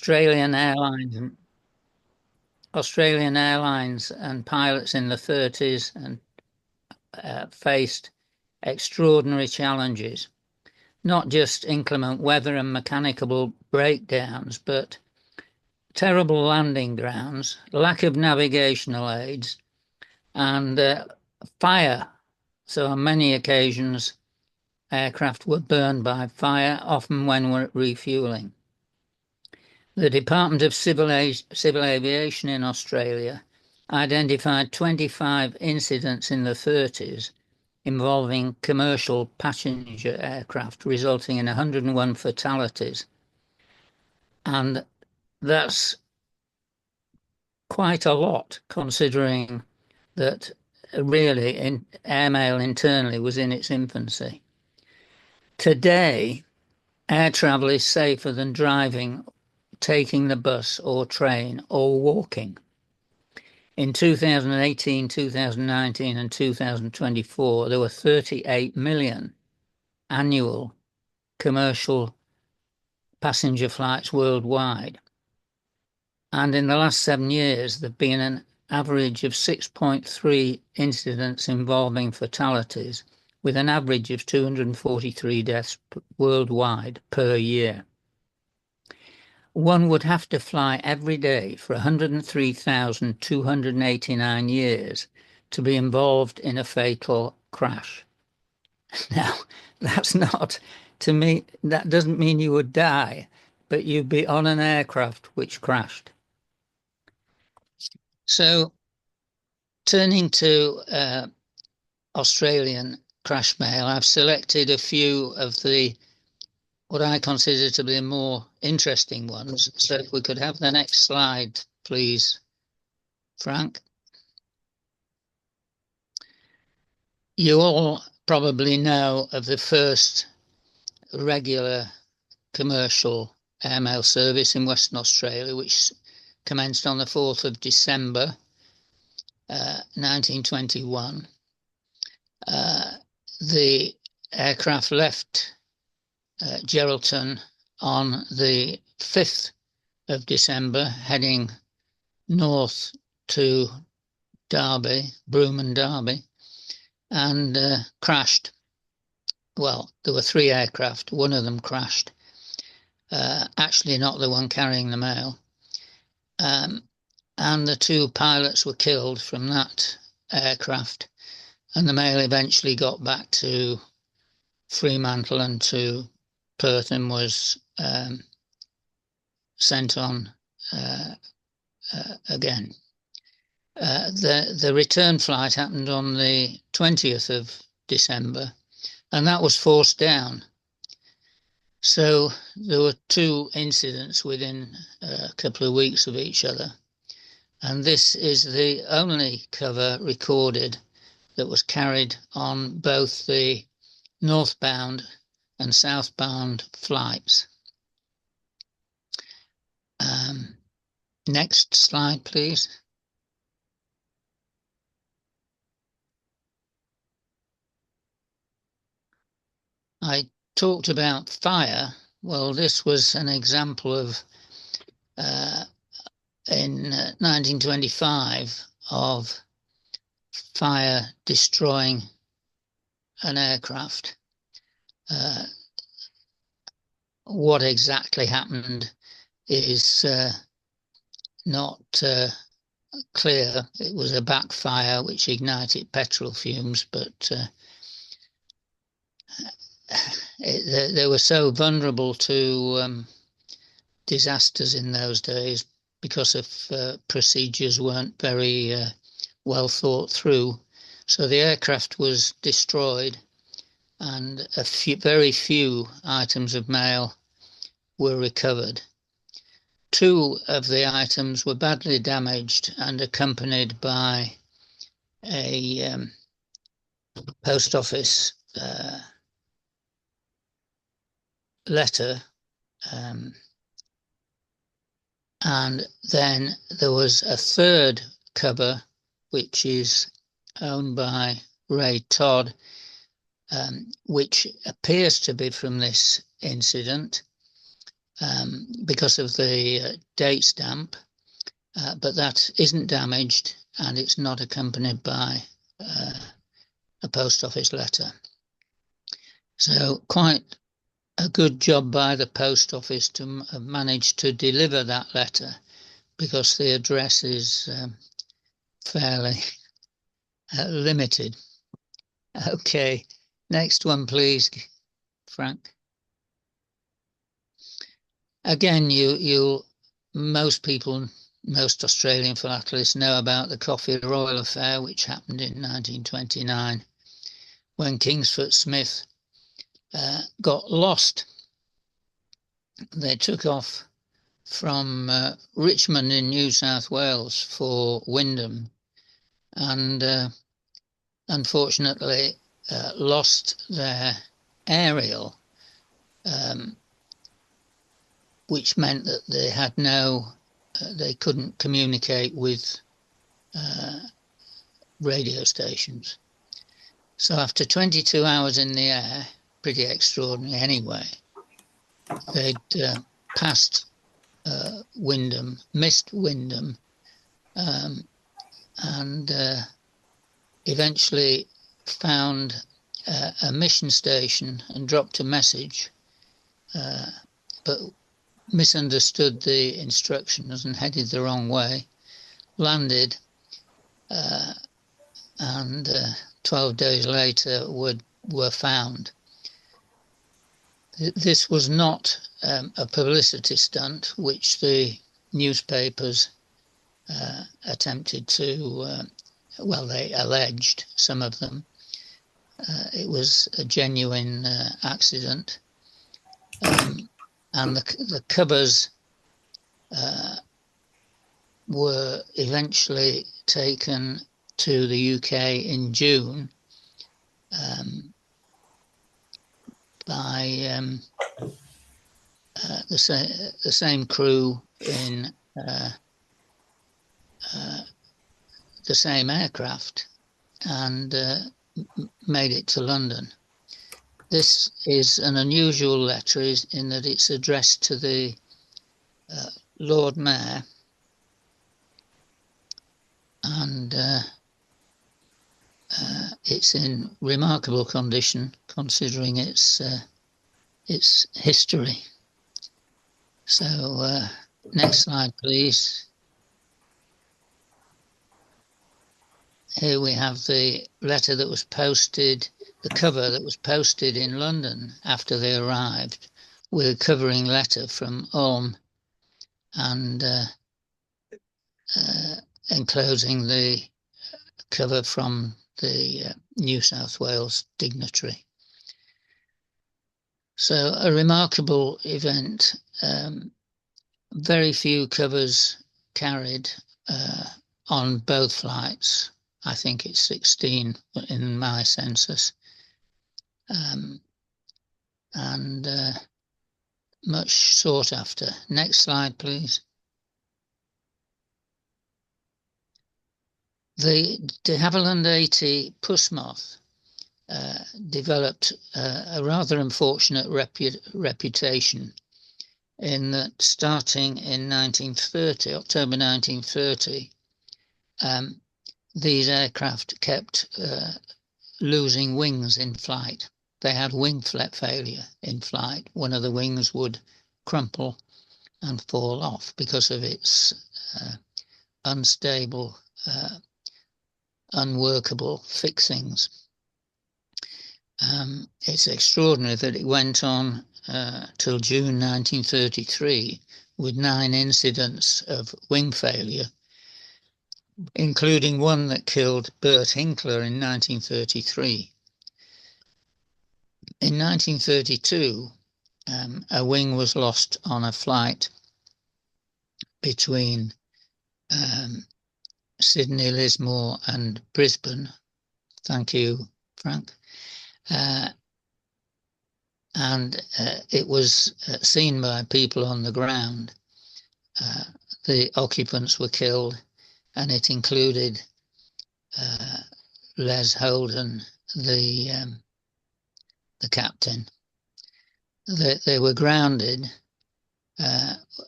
Australian Airlines and pilots in the 30s and faced extraordinary challenges, not just inclement weather and mechanical breakdowns, but terrible landing grounds, lack of navigational aids, and fire. So on many occasions, aircraft were burned by fire, often when we're refueling. The Department of Civil Aviation in Australia identified 25 incidents in the 30s involving commercial passenger aircraft, resulting in 101 fatalities. And that's quite a lot, considering that really airmail internally was in its infancy. Today, air travel is safer than driving, taking the bus or train, or walking. In 2018, 2019 and 2024, there were 38 million annual commercial passenger flights worldwide. And in the last 7 years, there have been an average of 6.3 incidents involving fatalities, with an average of 243 deaths worldwide per year. One would have to fly every day for 103,289 years to be involved in a fatal crash. Now, that's not, to me, that doesn't mean you would die, but you'd be on an aircraft which crashed. So, turning to Australian crash mail, I've selected a few of what I consider to be the more interesting ones. So if we could have the next slide, please, Frank. You all probably know of the first regular commercial airmail service in Western Australia, which commenced on the 4th of December 1921. The aircraft left Geraldton on the 5th of December, heading north to Derby, Broome and Derby, and crashed. Well, there were 3 aircraft. One of them crashed. Actually not the one carrying the mail. And the 2 pilots were killed from that aircraft. And the mail eventually got back to Fremantle and to Perth and was sent on again. The return flight happened on the 20th of December, and that was forced down. So there were 2 incidents within a couple of weeks of each other, and this is the only cover recorded that was carried on both the northbound and southbound flights. Next slide, please. I talked about fire. Well, this was an example of in 1925 of fire destroying an aircraft. What exactly happened is not clear. It was a backfire which ignited petrol fumes, but they were so vulnerable to disasters in those days because of procedures weren't very well thought through. So the aircraft was destroyed, and very few items of mail were recovered. 2 of the items were badly damaged and accompanied by a post office letter, and then there was a 3rd cover which is owned by Ray Todd, which appears to be from this incident. because of the date stamp, but that isn't damaged and it's not accompanied by a post office letter. So quite a good job by the post office to have managed to deliver that letter, because the address is fairly limited. Okay, next one please, Frank. Again, most people, most Australian philatelists know about the Coffee Royal affair, which happened in 1929 when Kingsford Smith got lost. They took off from Richmond in New South Wales for Wyndham, and unfortunately lost their aerial, which meant that they had they couldn't communicate with radio stations. So after 22 hours in the air, pretty extraordinary anyway, they'd passed Wyndham, missed Wyndham, and eventually found a mission station and dropped a message, but misunderstood the instructions and headed the wrong way, landed, and 12 days later were found. This was not a publicity stunt, which the newspapers attempted to, well, they alleged, some of them. It was a genuine accident. And the covers were eventually taken to the UK in June by the same crew in the same aircraft, and made it to London. This is an unusual letter in that it's addressed to the Lord Mayor, and it's in remarkable condition considering its history. So next slide, please. Here we have the letter that was posted, the cover that was posted in London after they arrived, with a covering letter from Ulm, and enclosing the cover from the New South Wales dignitary. So a remarkable event. Very few covers carried on both flights. I think it's 16 in my census. And much sought after. Next slide, please. The de Havilland 80 puss moth developed a rather unfortunate reputation, in that starting in 1930, October 1930, these aircraft kept losing wings in flight. They had wing failure in flight. One of the wings would crumple and fall off because of its unstable, unworkable fixings. It's extraordinary that it went on till June 1933 with 9 incidents of wing failure, including one that killed Bert Hinkler in 1933. In 1932, a wing was lost on a flight between Sydney, Lismore and Brisbane. Thank you, Frank. And it was seen by people on the ground. The occupants were killed, and it included Les Holden, the captain. They were grounded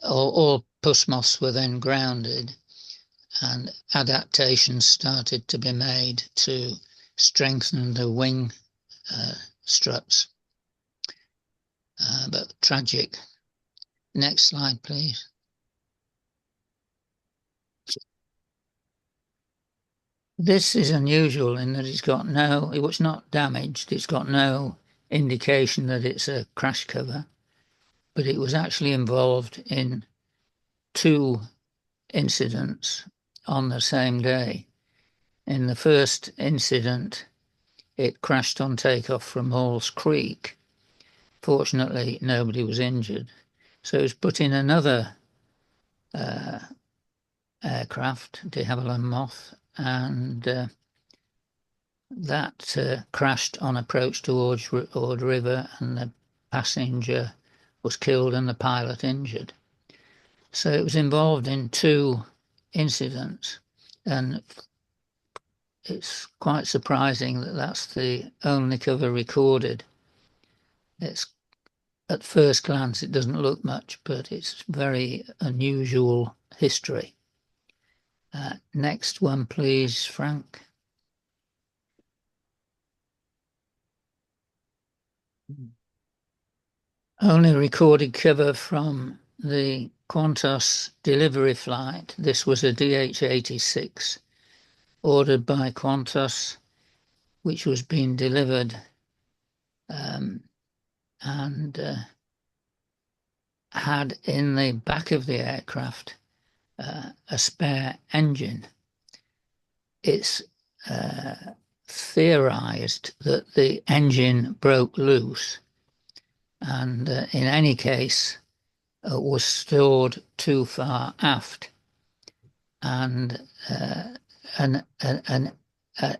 all puss moths were then grounded, and adaptations started to be made to strengthen the wing struts. But tragic. Next slide, please. This is unusual in that it was not damaged, it's got no indication that it's a crash cover, but it was actually involved in 2 incidents on the same day. In the first incident, it crashed on takeoff from Halls Creek. Fortunately, nobody was injured. So it was put in another aircraft, de Havilland Moth, and that crashed on approach to Ord River, and the passenger was killed and the pilot injured. So it was involved in 2 incidents, and it's quite surprising that that's the only cover recorded. It's, at first glance, it doesn't look much, but it's very unusual history. Next one, please, Frank. Only recorded cover from the Qantas delivery flight. This was a DH-86 ordered by Qantas, which was being delivered and had in the back of the aircraft a spare engine. It's theorized that the engine broke loose and in any case was stored too far aft, and an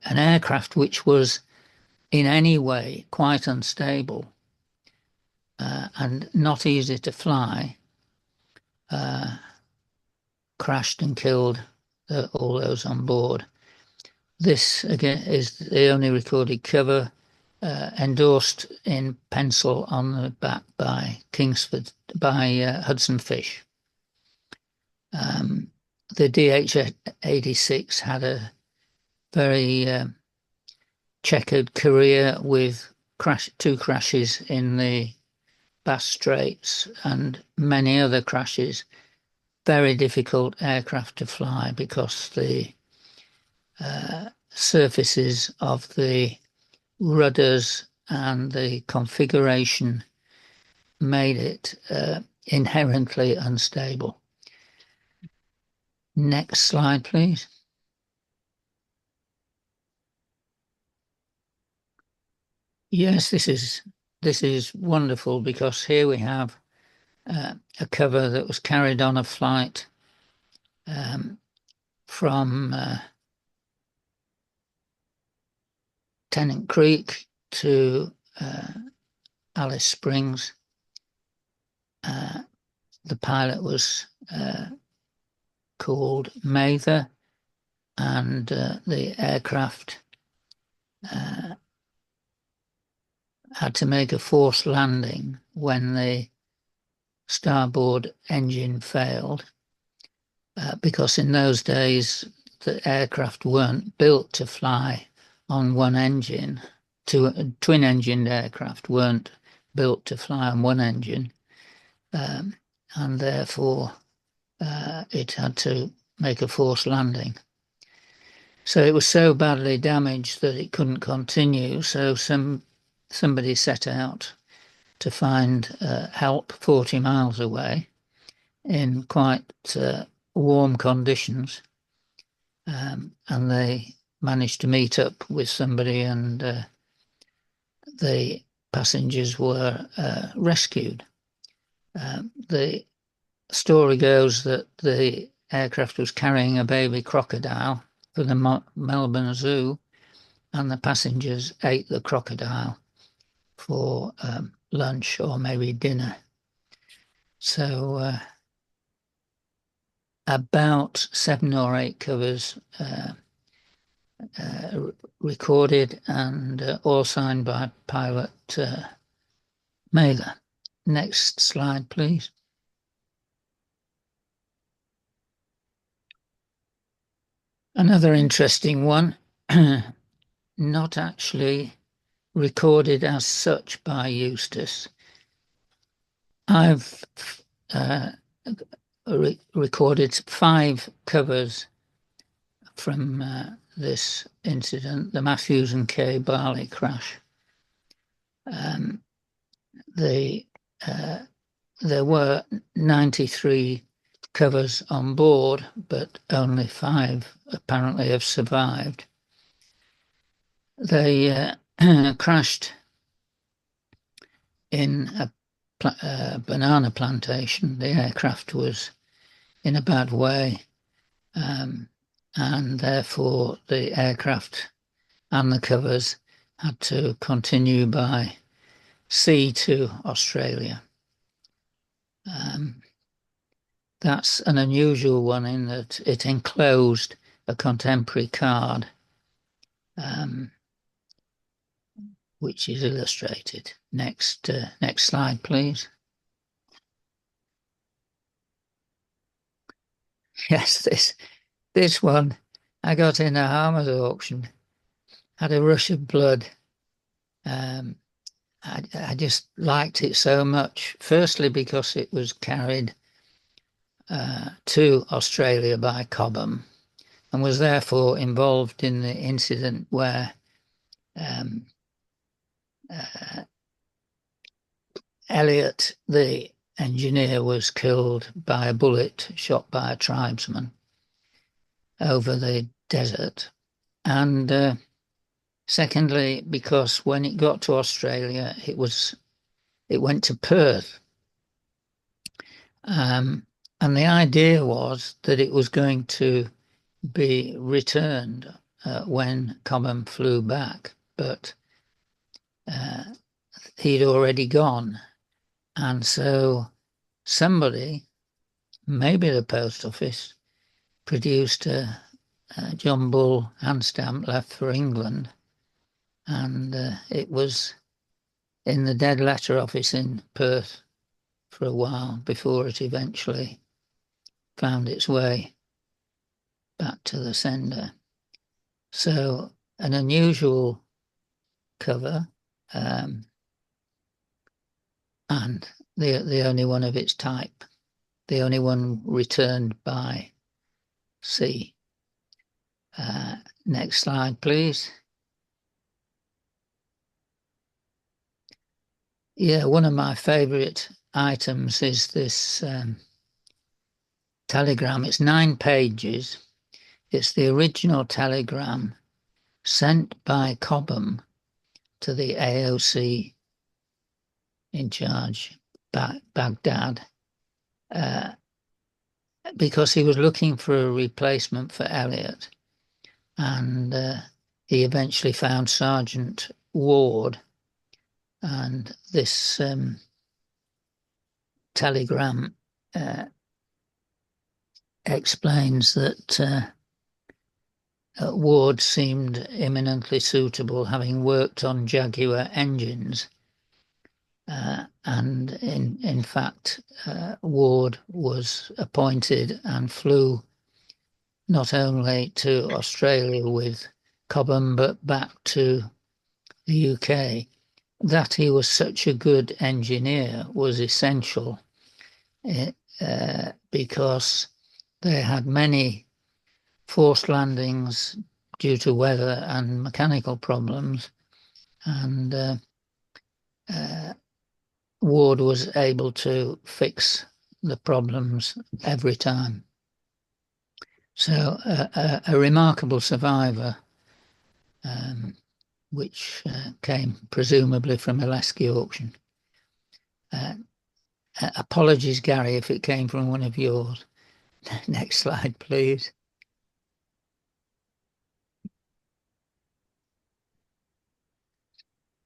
aircraft which was in any way quite unstable and not easy to fly crashed and killed all those on board. This again is the only recorded cover, endorsed in pencil on the back by Hudson Fish. The DH-86 had a very checkered career with 2 crashes in the Bass Straits and many other crashes. Very difficult aircraft to fly because the surfaces of the rudders and the configuration made it inherently unstable. Next slide, please. Yes, this is wonderful because here we have a cover that was carried on a flight from Tennant Creek to Alice Springs. The pilot was called Mather, and the aircraft had to make a forced landing when the starboard engine failed, because in those days the aircraft weren't built to fly on one engine. Twin-engined aircraft weren't built to fly on one engine, and therefore it had to make a forced landing. So it was so badly damaged that it couldn't continue. So somebody set out to find help 40 miles away in quite warm conditions, and they managed to meet up with somebody, and the passengers were rescued. The story goes that the aircraft was carrying a baby crocodile for the Melbourne Zoo, and the passengers ate the crocodile for lunch or maybe dinner. So about 7 or 8 covers recorded, and all signed by pilot Mather. Next slide, please. Another interesting one, not actually recorded as such by Eustace. I've recorded 5 covers from this incident, the Matthews and Kay Barley crash. There were 93 covers on board, but only 5 apparently have survived. They crashed in a banana plantation. The aircraft was in a bad way, and therefore the aircraft and the covers had to continue by sea to Australia. That's an unusual one in that it enclosed a contemporary card, which is illustrated. Next slide, please. Yes, this one I got in a Harmer's auction. Had a rush of blood. I just liked it so much. Firstly, because it was carried to Australia by Cobham and was therefore involved in the incident where Elliot, the engineer, was killed by a bullet shot by a tribesman over the desert. And secondly, because when it got to Australia, it went to Perth. And the idea was that it was going to be returned when Cobham flew back, but he'd already gone. And so somebody, maybe the post office, produced a John Bull hand stamp left for England, and it was in the dead letter office in Perth for a while before it eventually found its way back to the sender. So an unusual cover, and the only one of its type, the only one returned by sea. Next slide, please. Yeah, one of my favourite items is this telegram. It's 9 pages. It's the original telegram sent by Cobham to the AOC in charge, Baghdad, because he was looking for a replacement for Elliot, and he eventually found Sergeant Ward, and this telegram explains that Ward seemed eminently suitable, having worked on Jaguar engines, and in fact Ward was appointed and flew not only to Australia with Cobham but back to the UK. That he was such a good engineer was essential, because they had many forced landings due to weather and mechanical problems, and Ward was able to fix the problems every time. So a remarkable survivor, which came presumably from a Lasky auction. Apologies, Gary, if it came from one of yours. Next slide, please.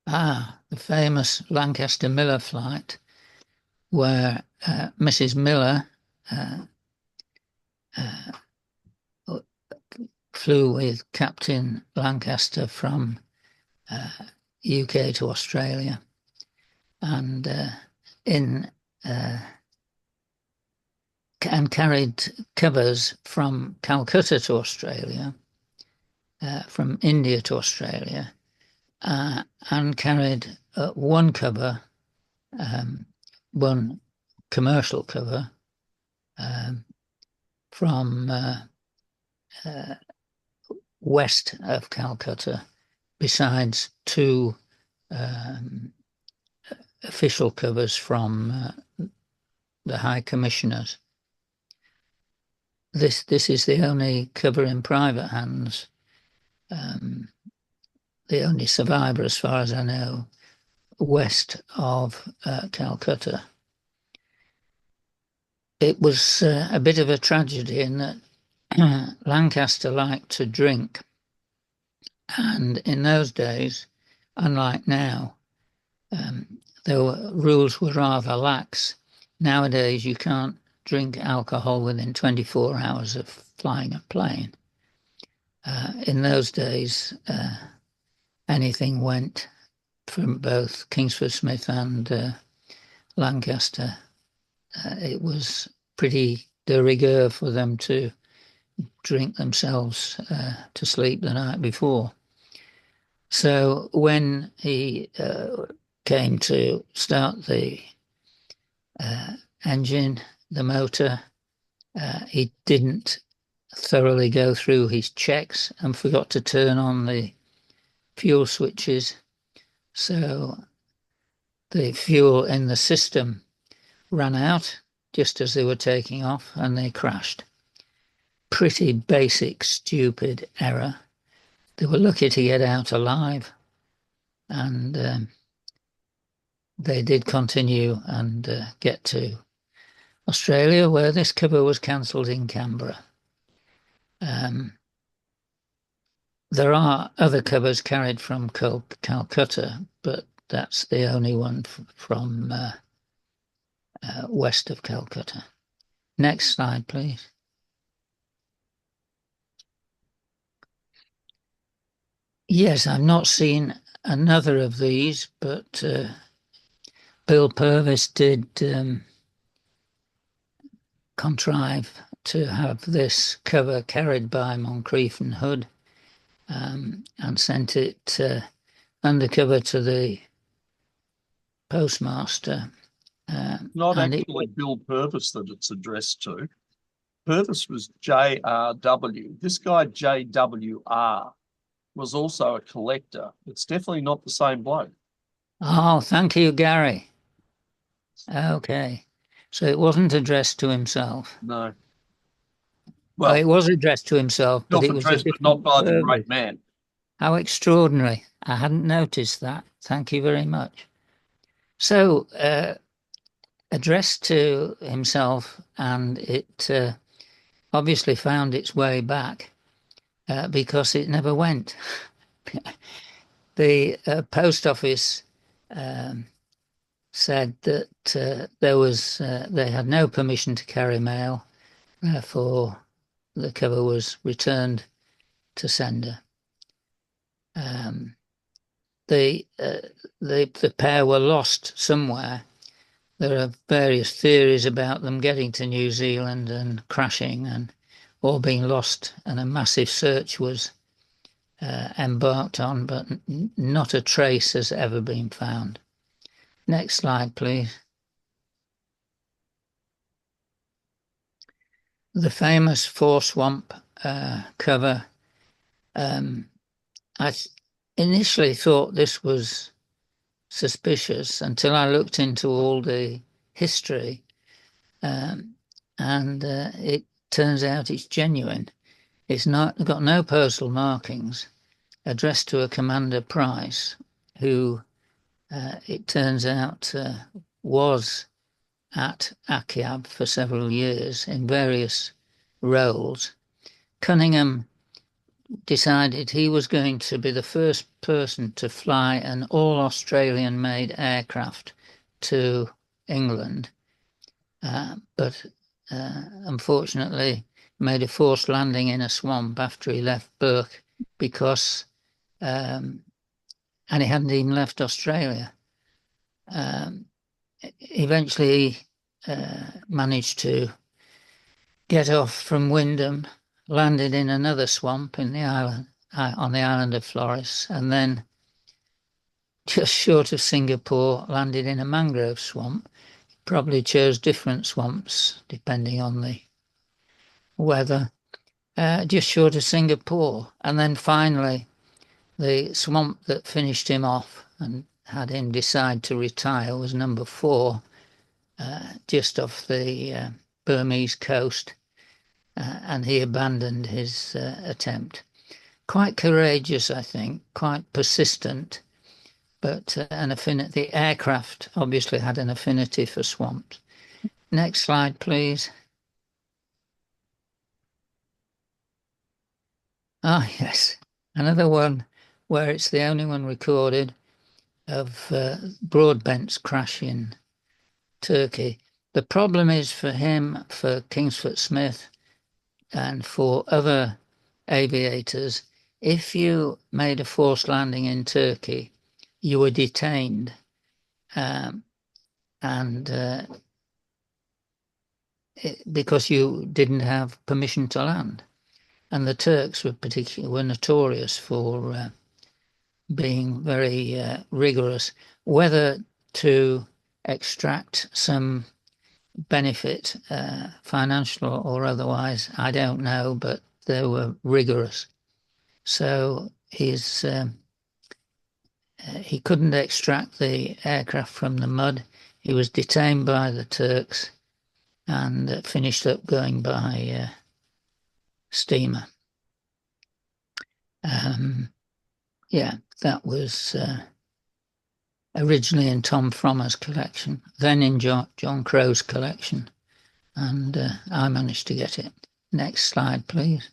The famous Lancaster Miller flight, where Mrs. Miller flew with Captain Lancaster from UK to Australia, and carried covers from Calcutta to Australia, from India to Australia, and carried one cover, one commercial cover, from west of Calcutta, besides two official covers from the High Commissioners. This is the only cover in private hands, the only survivor, as far as I know, west of Calcutta. It was a bit of a tragedy in that Lancaster liked to drink, and in those days, unlike now, the rules were rather lax. Nowadays, you can't drink alcohol within 24 hours of flying a plane. In those days, anything went from both Kingsford Smith and Lancaster. It was pretty de rigueur for them to drink themselves to sleep the night before. So when he came to start the engine, the motor, he didn't thoroughly go through his checks and forgot to turn on the fuel switches. So the fuel in the system ran out just as they were taking off, and they crashed. Pretty basic, stupid error. They were lucky to get out alive, and they did continue and get to Australia, where this cover was cancelled in Canberra. There are other covers carried from Calcutta, but that's the only one from west of Calcutta. Next slide, please. Yes, I've not seen another of these, but Bill Purvis did contrive to have this cover carried by Moncrieff and Hood, and sent it undercover to the postmaster. Not actually Bill Purvis that it's addressed to. Purvis was JRW. This guy, JWR, was also a collector. It's definitely not the same bloke. Oh, thank you, Gary. Okay. So it wasn't addressed to himself. No. Well, it was addressed to himself, but it was addressed, but not by the great man. How extraordinary. I hadn't noticed that. Thank you very much. So, addressed to himself, and it obviously found its way back because it never went. The post office said that they had no permission to carry mail, therefore the cover was returned to sender. The pair were lost somewhere. There are various theories about them getting to New Zealand and crashing and all being lost, and a massive search was embarked on, but not a trace has ever been found. Next slide, please. The famous Four Swamp cover. I initially thought this was suspicious until I looked into all the history, and it turns out it's genuine. It's got no postal markings, addressed to a Commander Price, who it turns out was at Akyab for several years in various roles. Cunningham decided he was going to be the first person to fly an all-Australian-made aircraft to England, but unfortunately made a forced landing in a swamp after he left Burke because, and he hadn't even left Australia. Eventually managed to get off from Wyndham, landed in another swamp in the on the island of Flores, and then just short of Singapore landed in a mangrove swamp. Probably chose different swamps depending on the weather. Just short of Singapore, and then finally the swamp that finished him off and had him decide to retire was number 4, just off the Burmese coast, and he abandoned his attempt. Quite courageous, I think, quite persistent, but the aircraft obviously had an affinity for swamps. Next slide, please. Ah, yes, another one where it's the only one recorded of Broadbent's crash in Turkey. The problem is for him, for Kingsford Smith, and for other aviators, if you made a forced landing in Turkey, you were detained, because you didn't have permission to land. And the Turks were notorious for being very rigorous, whether to extract some benefit, financial or otherwise, I don't know, but they were rigorous. So he couldn't extract the aircraft from the mud. He was detained by the Turks and finished up going by steamer. Yeah, that was originally in Tom Frommer's collection, then in John Crow's collection, and I managed to get it. Next slide, please.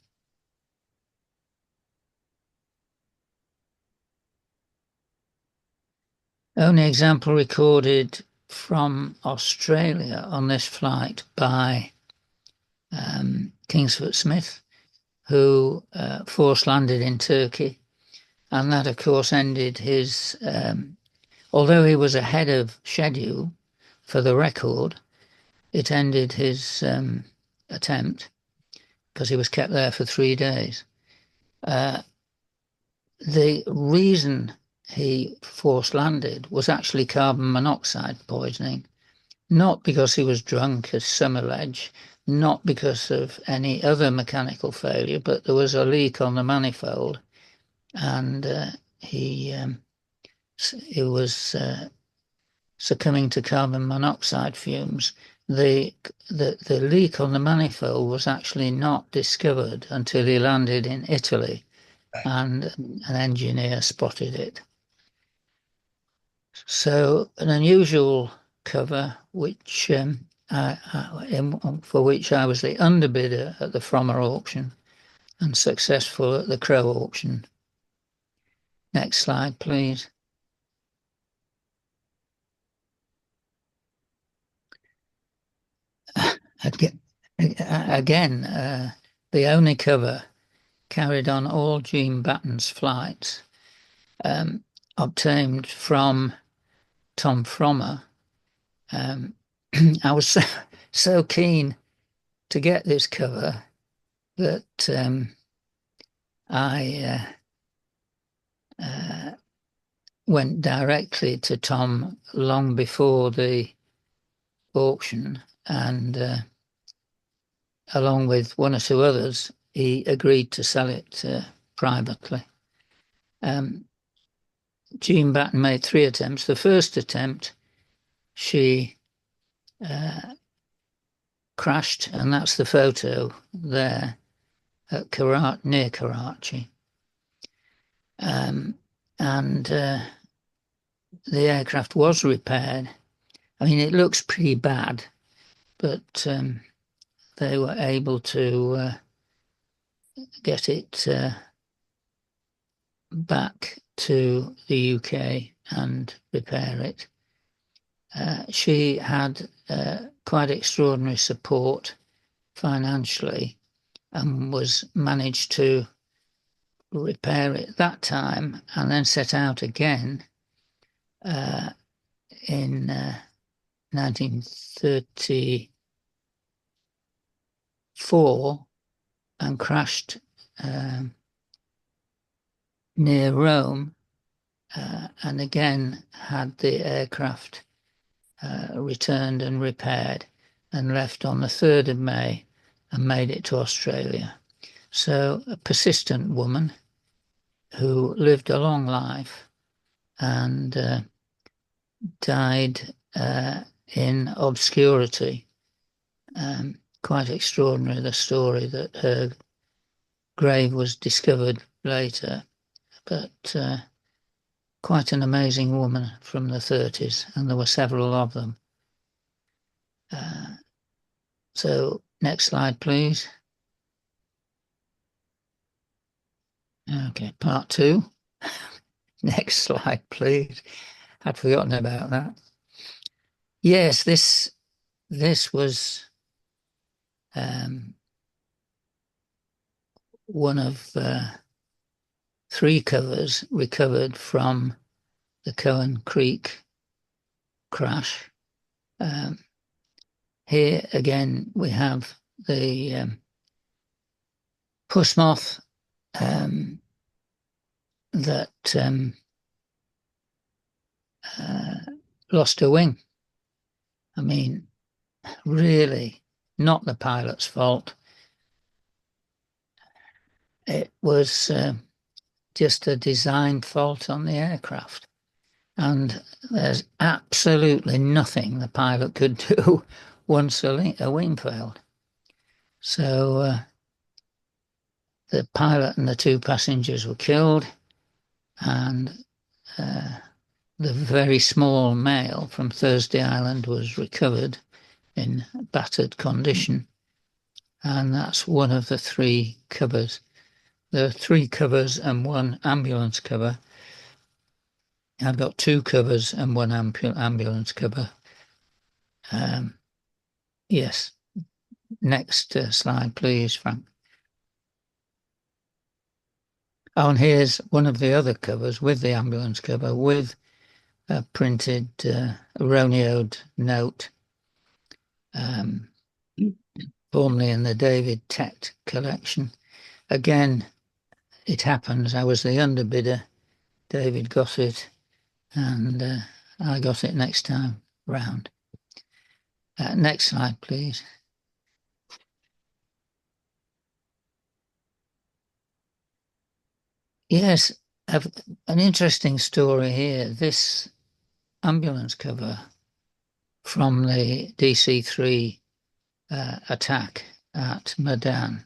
Only example recorded from Australia on this flight by Kingsford Smith, who forced landed in Turkey, and that of course ended his, although he was ahead of schedule for the record, it ended his attempt because he was kept there for 3 days. The reason he forced landed was actually carbon monoxide poisoning, not because he was drunk, as some allege, not because of any other mechanical failure, but there was a leak on the manifold, and he was succumbing to carbon monoxide fumes. The leak on the manifold was actually not discovered until he landed in Italy, and an engineer spotted it. So an unusual cover, which for which I was the underbidder at the Frommer auction and successful at the Crow auction. Next slide, please. Again, the only cover carried on all Gene Batten's flights, obtained from Tom Frommer. I was so keen to get this cover that I went directly to Tom long before the auction, and along with one or two others, he agreed to sell it privately. Jean Batten made 3 attempts. The first attempt, she crashed, and that's the photo there at near Karachi. And the aircraft was repaired. I mean, it looks pretty bad, but they were able to get it back to the UK and repair it. She had quite extraordinary support financially and was managed to repair it that time and then set out again in 1934 and crashed near Rome, and again had the aircraft returned and repaired, and left on the 3rd of May and made it to Australia. So a persistent woman who lived a long life and died in obscurity. Quite extraordinary, the story that her grave was discovered later, but quite an amazing woman from the 30s, and there were several of them. So next slide, please. Okay, part 2. Next slide, please. I'd forgotten about that. Yes, this was one of 3 covers recovered from the Cowan Creek crash. Here again we have the puss moth that lost a wing. I mean, really not the pilot's fault. It was just a design fault on the aircraft. And there's absolutely nothing the pilot could do once a wing failed. So the pilot and the 2 passengers were killed, and the very small male from Thursday Island was recovered in battered condition. And that's one of the 3 covers. There are 3 covers and 1 ambulance cover. I've got 2 covers and 1 ambulance cover. Yes. Next slide, please, Frank. Oh, and here's one of the other covers with the ambulance cover with a printed Roneoed note, formerly in the David Tett collection. Again, it happens I was the underbidder. David got it, and I got it next time round. Next slide, please. Yes, an interesting story here. This ambulance cover from the DC-3 attack at Medan.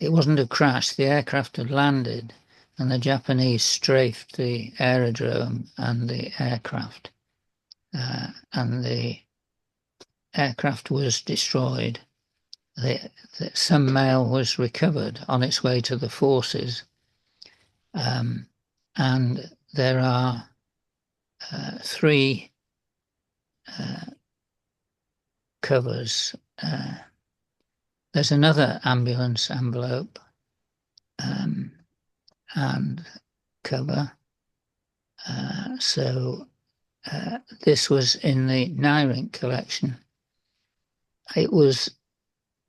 It wasn't a crash. The aircraft had landed and the Japanese strafed the aerodrome and the aircraft. And the aircraft was destroyed. Some mail was recovered on its way to the forces. And there are 3 covers. There's another ambulance envelope and cover. So this was in the Nyrink collection. It was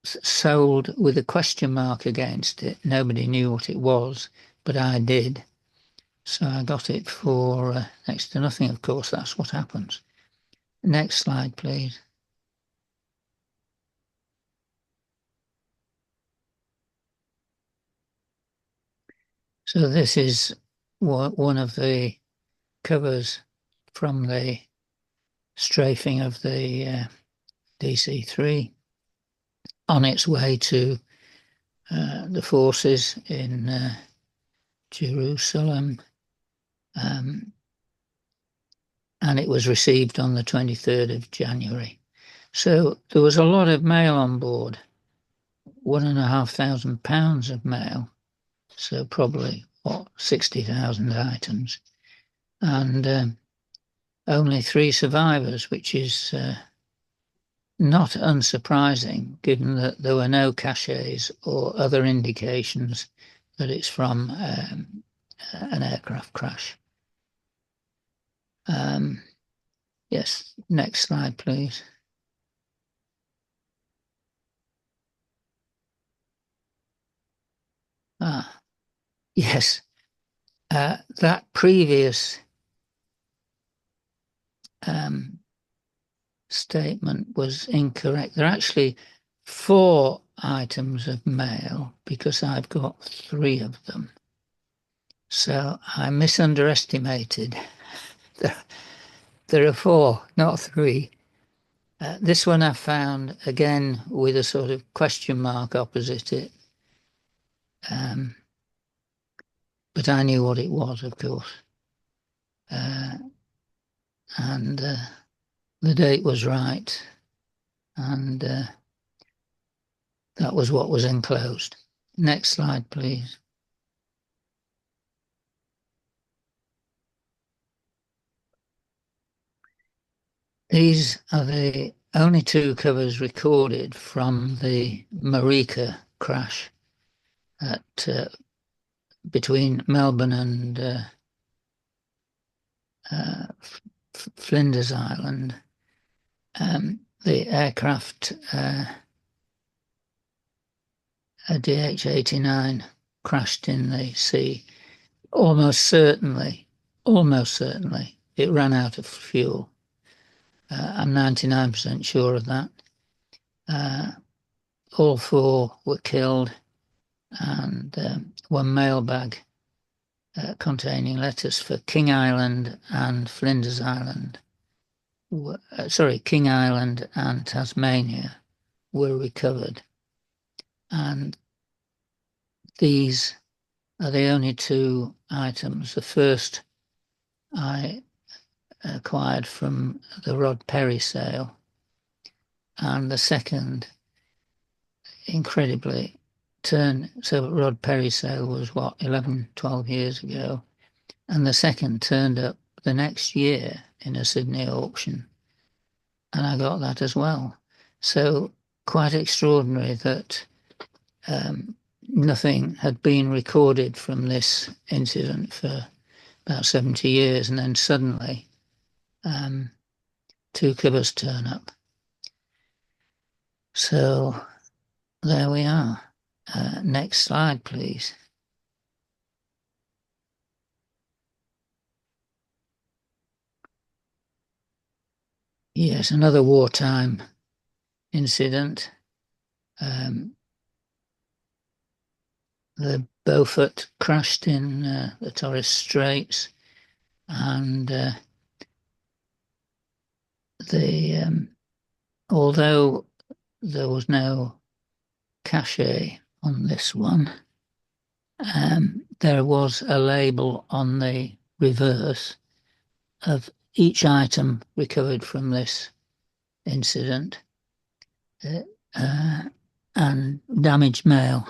sold with a question mark against it. Nobody knew what it was, but I did. So I got it for next to nothing, of course. That's what happens. Next slide, please. So this is one of the covers from the strafing of the DC-3 on its way to the forces in Jerusalem. And it was received on the 23rd of January. So there was a lot of mail on board, £1,500 of mail. So probably, 60,000 items. And only 3 survivors, which is not unsurprising, given that there were no caches or other indications that it's from an aircraft crash. Yes, next slide, please. Yes, That previous statement was incorrect. There are actually 4 items of mail because I've got 3 of them. So I misunderestimated. There are 4, not 3. This one I found again with a sort of question mark opposite it. But I knew what it was, of course. And the date was right. And that was what was enclosed. Next slide, please. These are the only 2 covers recorded from the Marika crash at between Melbourne and Flinders Island. The aircraft a DH-89 crashed in the sea. Almost certainly it ran out of fuel. I'm 99% sure of that. All 4 were killed, and one mailbag containing letters for King Island and Flinders Island, King Island and Tasmania were recovered. And these are the only 2 items. The first I acquired from the Rod Perry sale, and the second, incredibly, so Rod Perry sale was 11, 12 years ago, and the second turned up the next year in a Sydney auction, and I got that as well. So quite extraordinary that nothing had been recorded from this incident for about 70 years, and then suddenly 2 covers turn up. So there we are. Next slide, please. Yes, another wartime incident. The Beaufort crashed in the Torres Straits, and although there was no cachet on this one, there was a label on the reverse of each item recovered from this incident, and damaged mail.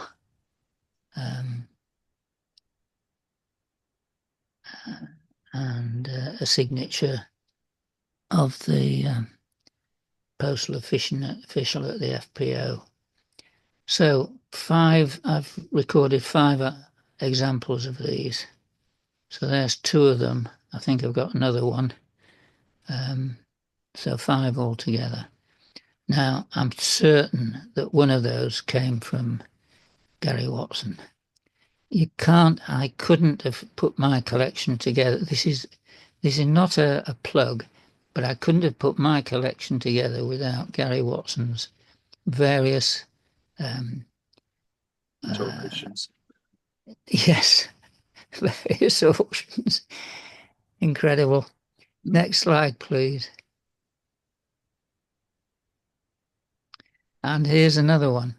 And a signature of the postal official at the FPO. So I've recorded 5 examples of these. So there's 2 of them. I think I've got another one. So 5 altogether. Now, I'm certain that one of those came from Gary Watson. I couldn't have put my collection together. This is not a plug, but I couldn't have put my collection together without Gary Watson's various auctions. Yes, various auctions. Incredible. Next slide, please. And here's another one,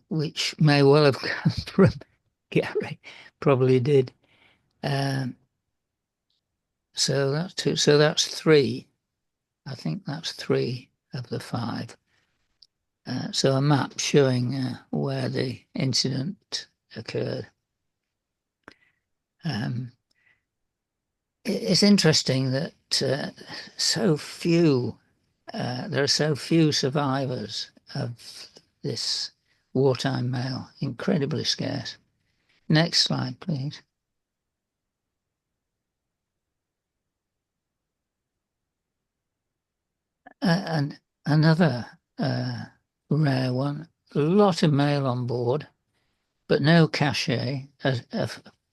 which may well have come from Gary, probably did. So that's 2. So that's 3. I think that's 3 of the 5. So a map showing where the incident occurred. It's interesting that there are so few survivors of this wartime mail. Incredibly scarce. Next slide, please. And another rare one. A lot of mail on board, but no cachet,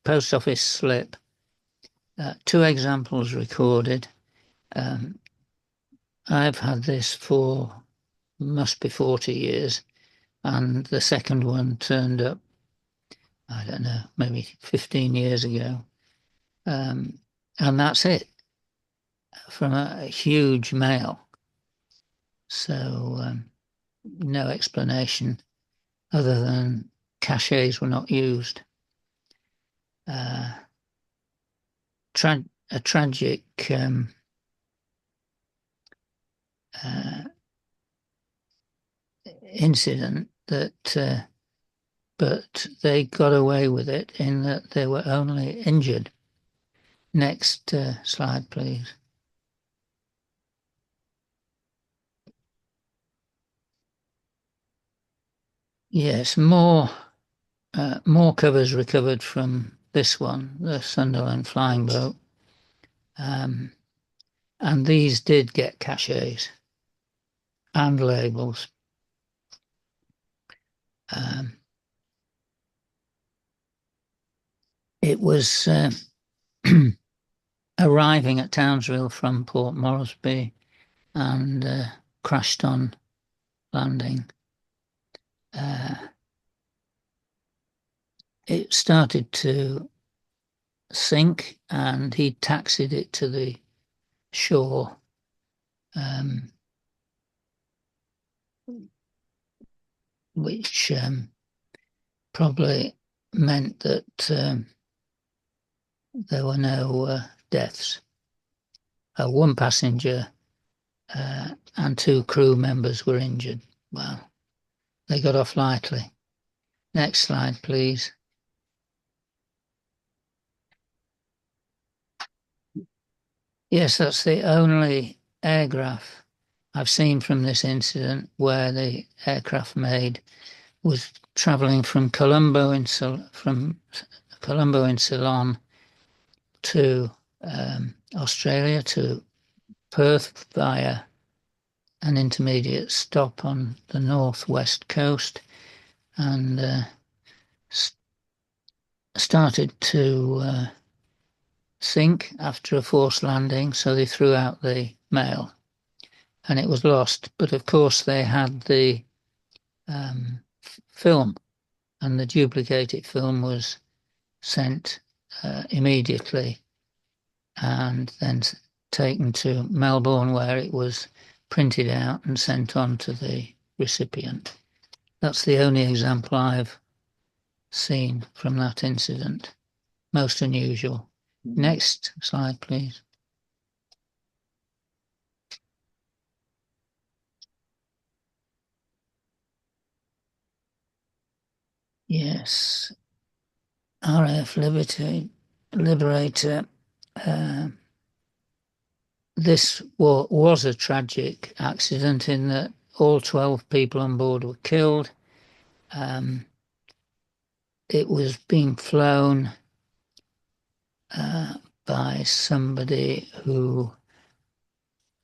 post office slip. 2 examples recorded. I've had this for must be 40 years, and the second one turned up, I don't know, maybe 15 years ago. And that's it, from a huge mail. So no explanation other than cachets were not used. A tragic incident that, but they got away with it in that they were only injured. Next slide, please. Yes, more covers recovered from this one, the Sunderland flying boat. And these did get cachets and labels. It was arriving at Townsville from Port Moresby and crashed on landing. It started to sink and he taxied it to the shore, which probably meant that there were no deaths. One passenger and 2 crew members were injured. Well, they got off lightly. Next slide, please. Yes, that's the only airgraph I've seen from this incident where the aircraft made was travelling from Colombo in Ceylon to Australia, to Perth via an intermediate stop on the northwest coast, and started to sink after a forced landing, so they threw out the mail and it was lost. But of course they had the film, and the duplicated film was sent immediately and then taken to Melbourne, where it was printed out and sent on to the recipient. That's the only example I've seen from that incident. Most unusual. Next slide, please. Yes. RAF Liberator. This was a tragic accident in that all 12 people on board were killed. It was being flown by somebody who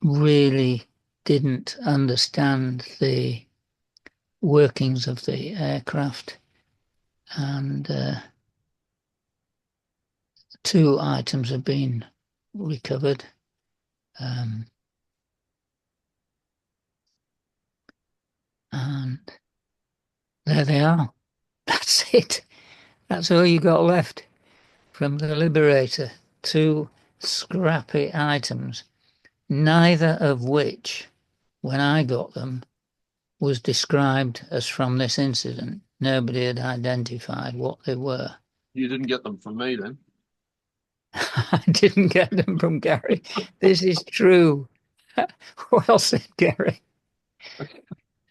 really didn't understand the workings of the aircraft, and 2 items have been recovered. And there they are. That's it. That's all you got left from the Liberator. 2 scrappy items, neither of which, when I got them, was described as from this incident. Nobody had identified what they were. You didn't get them from me then? I didn't get them from Gary. This is true. Well said, Gary.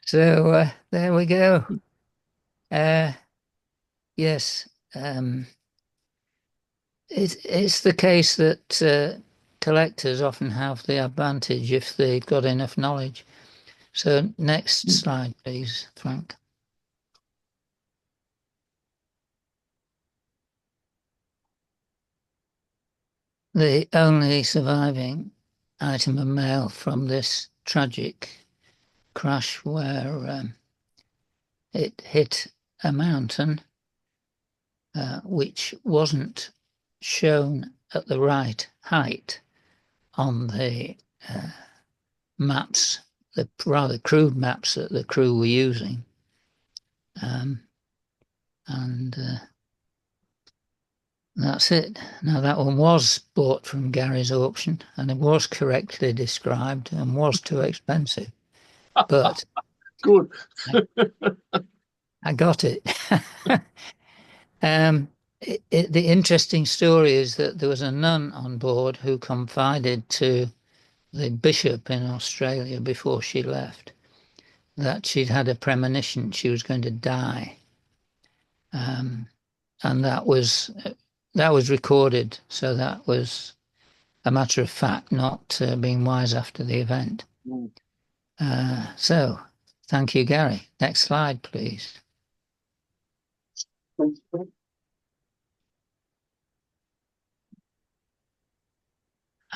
So there we go. Yes, it's the case that collectors often have the advantage if they've got enough knowledge. So next slide, please, Frank. The only surviving item of mail from this tragic crash where it hit a mountain which wasn't shown at the right height on the maps, the rather crude maps that the crew were using. And that's it. Now, that one was bought from Gary's auction, and it was correctly described and was too expensive. But good. I got it. The interesting story is that there was a nun on board who confided to the bishop in Australia before she left that she'd had a premonition she was going to die. And that was recorded, so that was a matter of fact, not being wise after the event. So, thank you, Gary. Next slide, please.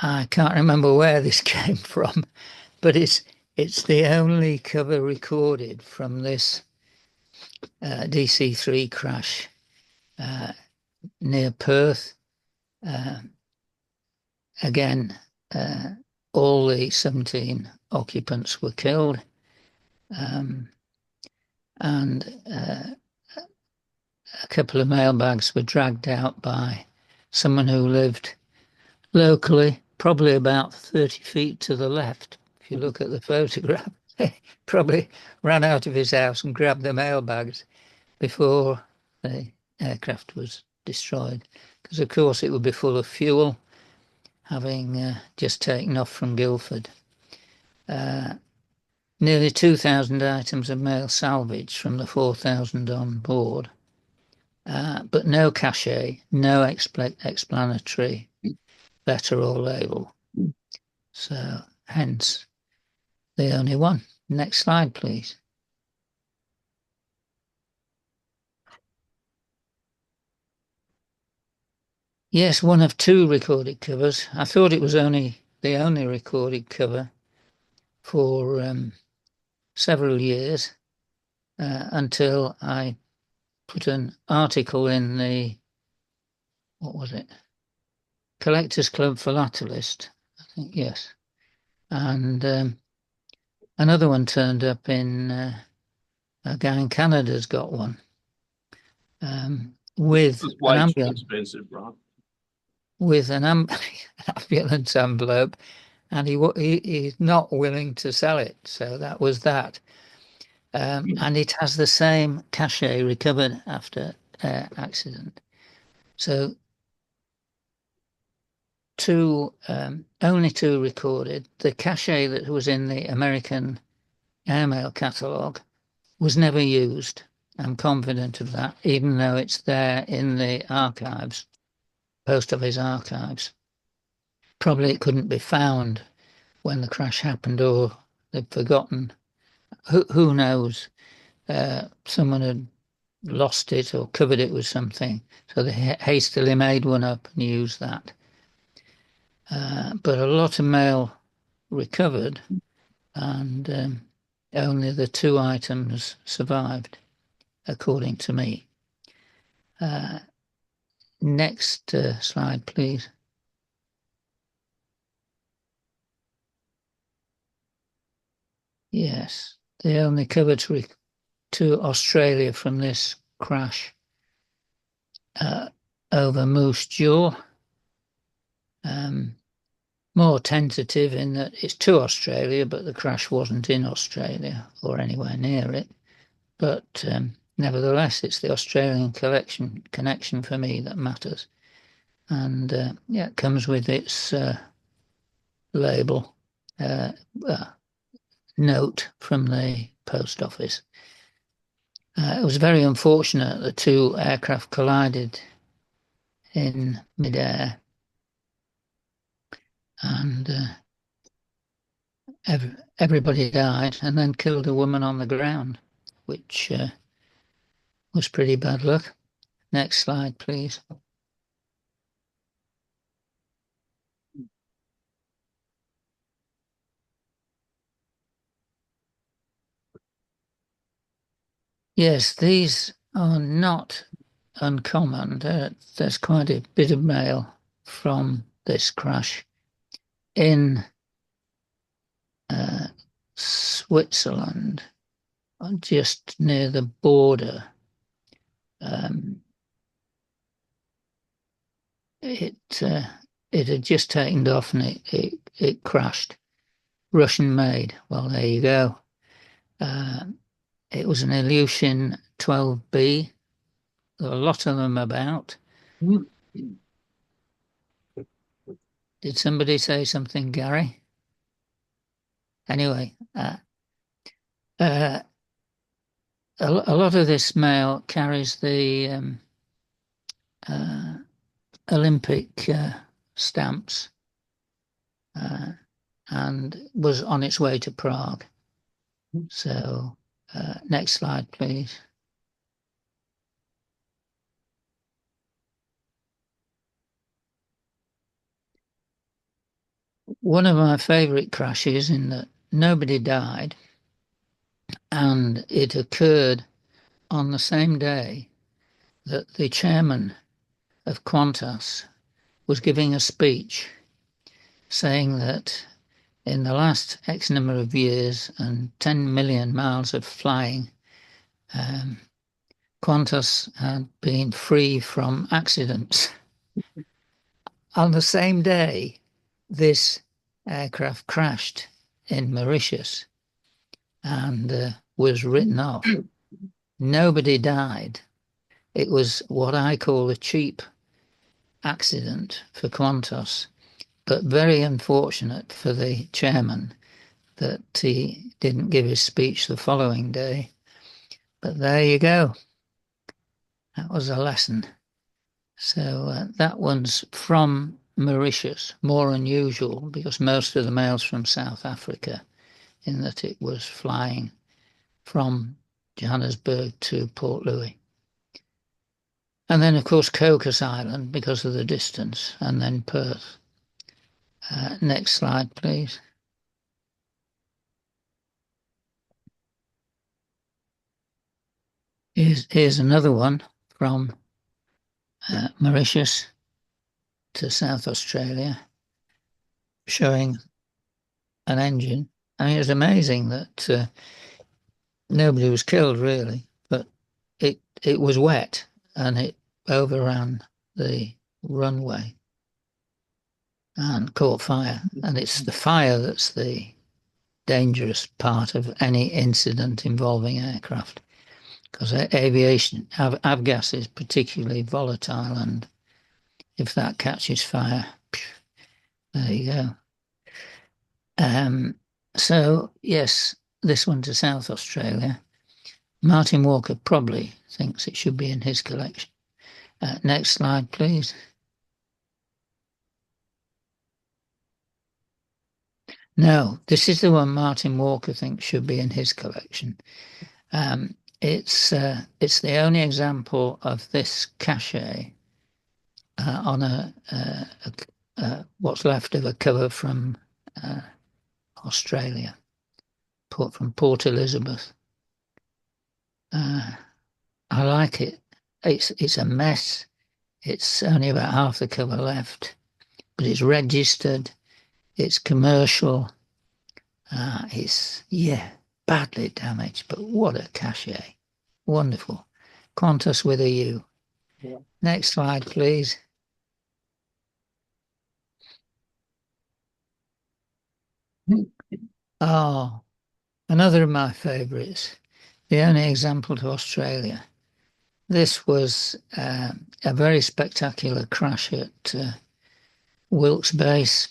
I can't remember where this came from, but it's the only cover recorded from this DC-3 crash near Perth. Again, all the 17 occupants were killed, and a couple of mailbags were dragged out by someone who lived locally, probably about 30 feet to the left. If you look at the photograph, probably ran out of his house and grabbed the mailbags before the aircraft was destroyed, because of course it would be full of fuel, having just taken off from Guildford. Nearly 2,000 items of mail salvaged from the 4,000 on board, but no cachet, no explanatory letter or label. So hence the only one. Next slide, please. Yes, one of two recorded covers. I thought it was the only recorded cover for several years until I put an article in the, what was it? Collectors Club Philatelist, I think, yes. And another one turned up in, a guy in Canada's got one with an ambulance. Expensive, right? With an ambulance envelope, and he's not willing to sell it. So that was that. And it has the same cachet recovered after accident. So only two recorded. The cachet that was in the American airmail catalogue was never used. I'm confident of that, even though it's there in the archives, Post Office archives. Probably it couldn't be found when the crash happened, or they'd forgotten. Who knows? Someone had lost it or covered it with something, so they hastily made one up and used that. But a lot of mail recovered, and only the two items survived, according to me. Next slide, please. Yes, they only covered to Australia from this crash over Moose Jaw. More tentative in that it's to Australia, but the crash wasn't in Australia or anywhere near it. But nevertheless, it's the Australian connection for me that matters. And yeah, it comes with its label, note from the post office. It was very unfortunate the two aircraft collided in midair, and everybody died, and then killed a woman on the ground, which was pretty bad luck. Next slide, please. Yes, these are not uncommon. There's quite a bit of mail from this crash in Switzerland, just near the border. It had just taken off and it crashed. Russian made. Well, there you go. It was an Ilyushin 12B. There were a lot of them about. Did somebody say something, Gary? Anyway, a lot of this mail carries the Olympic stamps and was on its way to Prague. So next slide, please. One of my favourite crashes in that nobody died, and it occurred on the same day that the chairman of Qantas was giving a speech saying that in the last X number of years and 10 million miles of flying, Qantas had been free from accidents. On the same day, this aircraft crashed in Mauritius and was written off. Nobody died. It was what I call a cheap accident for Qantas, but very unfortunate for the chairman that he didn't give his speech the following day. But there you go. That was a lesson. So that one's from Mauritius, more unusual because most of the mail's from South Africa, in that it was flying from Johannesburg to Port Louis. And then, of course, Cocos Island because of the distance, and then Perth. Next slide, please. Here's another one from Mauritius to South Australia, showing an engine. I mean, it's amazing that nobody was killed really, but it was wet and it overran the runway and caught fire. And it's the fire that's the dangerous part of any incident involving aircraft, because aviation, avgas is particularly volatile, and if that catches fire, there you go. So yes, this one to South Australia. Martin Walker probably thinks it should be in his collection. Next slide, please. No, this is the one Martin Walker thinks should be in his collection. It's the only example of this cachet on what's left of a cover from Australia, from Port Elizabeth. I like it. It's a mess. It's only about half the cover left, but it's registered. It's commercial. It's badly damaged, but what a cachet! Wonderful. Qantas with a U. Yeah. Next slide, please. Oh, another of my favourites. The only example to Australia. This was a very spectacular crash at Wilkes Base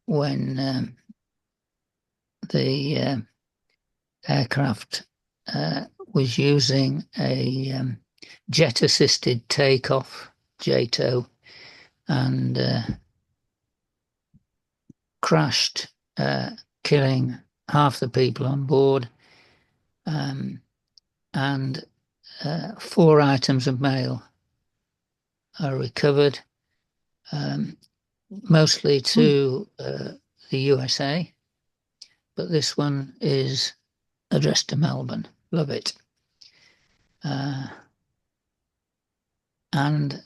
when the aircraft was using a jet-assisted takeoff, JATO, and crashed, killing half the people on board, and 4 items of mail are recovered, mostly to the USA, but this one is addressed to Melbourne. Love it. And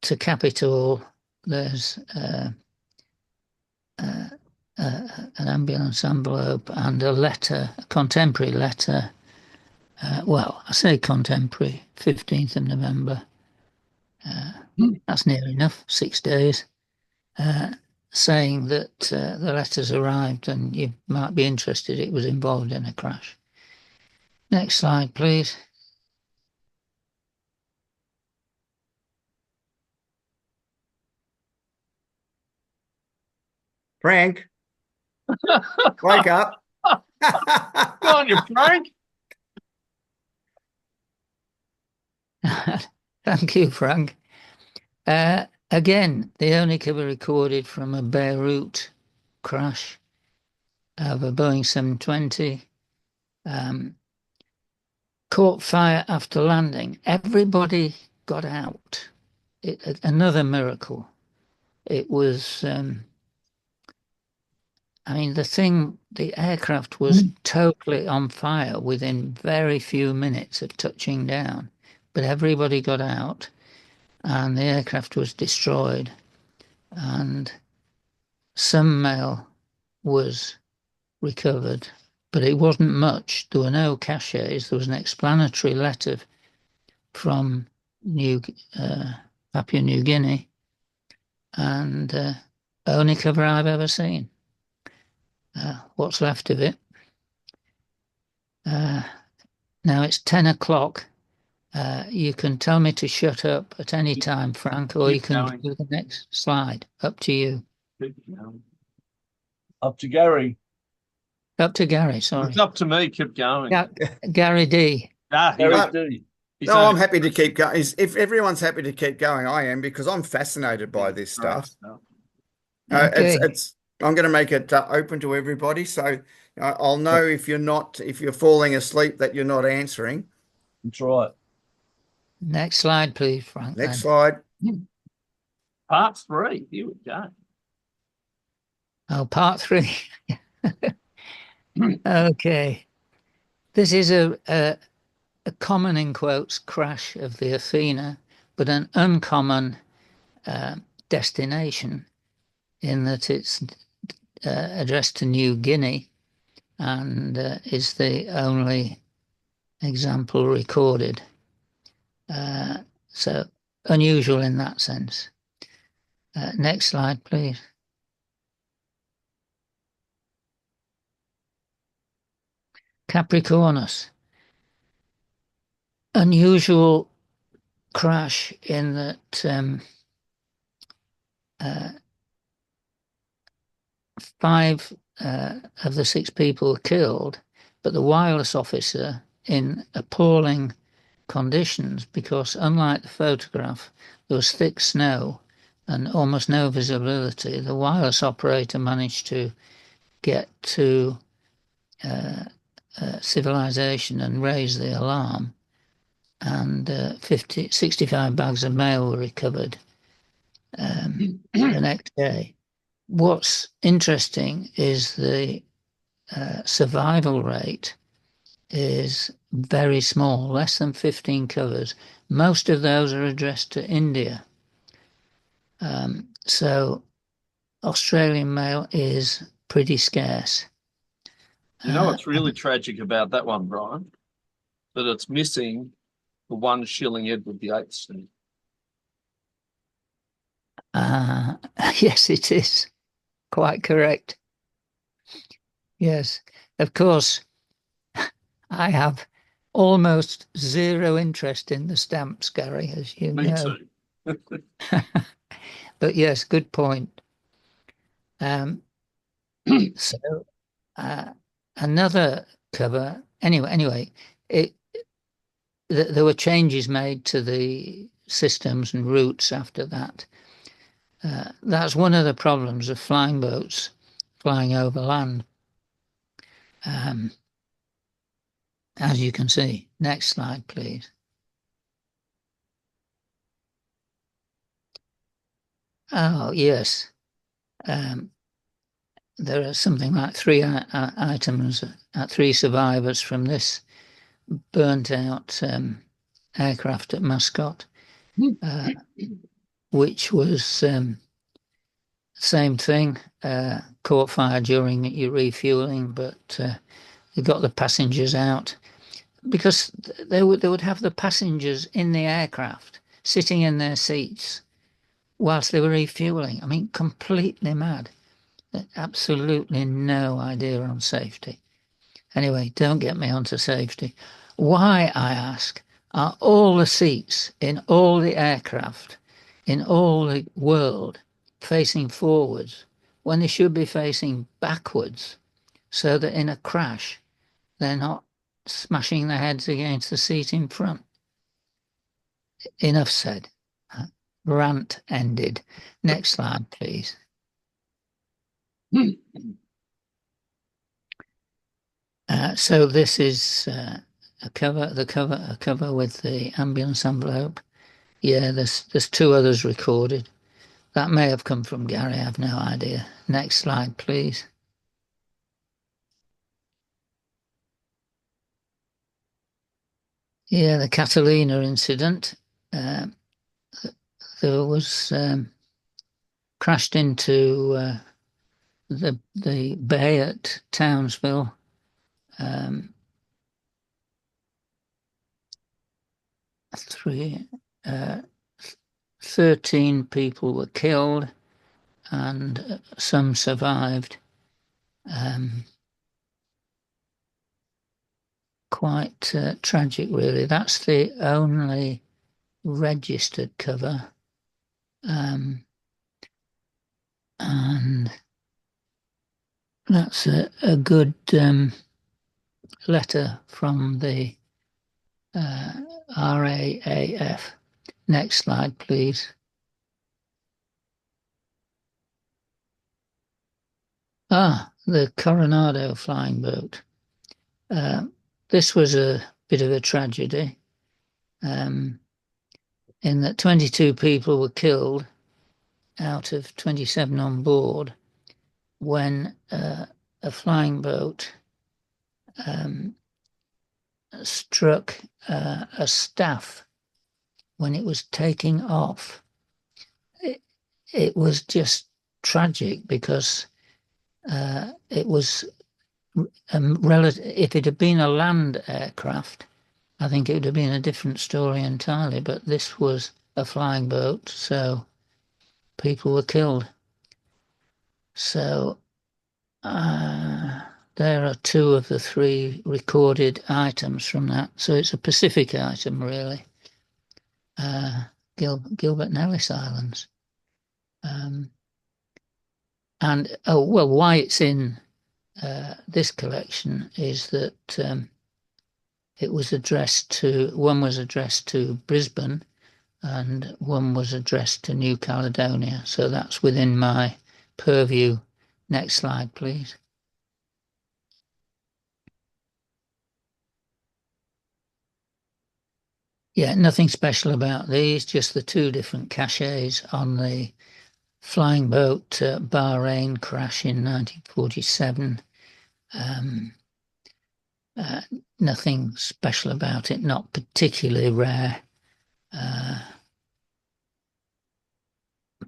to cap it all, there's an ambulance envelope and a letter, a contemporary letter. Well, I say contemporary, 15th of November. That's near enough, 6 days. Saying that the letter's arrived and you might be interested, it was involved in a crash. Next slide, please. Frank, wake up. Go on, you Frank. Thank you, Frank. Again, the only cover recorded from a Beirut crash of a Boeing 720. Caught fire after landing. Everybody got out. Another miracle. It was, I mean, the aircraft was totally on fire within very few minutes of touching down, but everybody got out and the aircraft was destroyed and some mail was recovered, but it wasn't much. There were no caches. There was an explanatory letter from Papua New Guinea, and only cover I've ever seen. What's left of it? Now it's 10 o'clock. You can tell me to shut up at any time, Frank, or you can do the next slide. Up to you. Up to Gary. Up to Gary, sorry. It's up to me. Keep going. Gary D. Gary D. No, I'm happy to keep going. If everyone's happy to keep going, I am, because I'm fascinated by this stuff. Okay. I'm going to make it open to everybody, so I'll know if you're falling asleep that you're not answering. That's right. Next slide, please, Frank. Next slide. Part 3. Here we go. Oh, part 3. Okay. This is a common, in quotes, crash of the Athena, but an uncommon destination in that it's addressed to New Guinea and is the only example recorded. So unusual in that sense. Next slide, please. Capricornus. Unusual crash in that 5 of the 6 people were killed, but the wireless officer in appalling conditions, because unlike the photograph, there was thick snow and almost no visibility. The wireless operator managed to get to civilization and raise the alarm, and 65 bags of mail were recovered the next day. What's interesting is the survival rate is very small, less than 15 covers. Most of those are addressed to India. So Australian mail is pretty scarce. You know what's really tragic about that one, Brian? That it's missing the 1 shilling Edward VIII cent. Yes, it is. Quite correct. Yes, of course, I have almost zero interest in the stamps, Gary, as you know. Me too. But yes, good point. So another cover. Anyway, there were changes made to the systems and routes after that. That's one of the problems of flying boats flying over land. As you can see. Next slide, please. Oh, yes. There are something like 3 items, 3 survivors from this burnt out aircraft at Mascot. which was same thing, caught fire during your refueling, but they got the passengers out because they would have the passengers in the aircraft sitting in their seats whilst they were refueling. I mean, completely mad. Absolutely no idea on safety. Anyway, don't get me onto safety. Why, I ask, are all the seats in all the aircraft in all the world facing forwards when they should be facing backwards so that in a crash they're not smashing their heads against the seat in front? Enough said. Rant ended. Next slide, please. So this is a cover with the ambulance envelope. Yeah, there's two others recorded. That may have come from Gary, I have no idea. Next slide, please. Yeah, the Catalina incident. There was crashed into the bay at Townsville. 13 people were killed and some survived. Quite tragic, really. That's the only registered cover. And that's a good letter from the RAAF. Next slide, please. The Coronado flying boat. This was a bit of a tragedy in that 22 people were killed out of 27 on board when a flying boat struck a staff when it was taking off. It was just tragic because it was if it had been a land aircraft, I think it would have been a different story entirely, but this was a flying boat, so people were killed. So there are two of the three recorded items from that. So it's a Pacific item, really. Gilbert and Ellice Islands. And why it's in this collection is that it was addressed to, one was addressed to Brisbane and one was addressed to New Caledonia. So that's within my purview. Next slide, please. Yeah, nothing special about these, just the two different caches on the flying boat Bahrain crash in 1947. Nothing special about it, not particularly rare.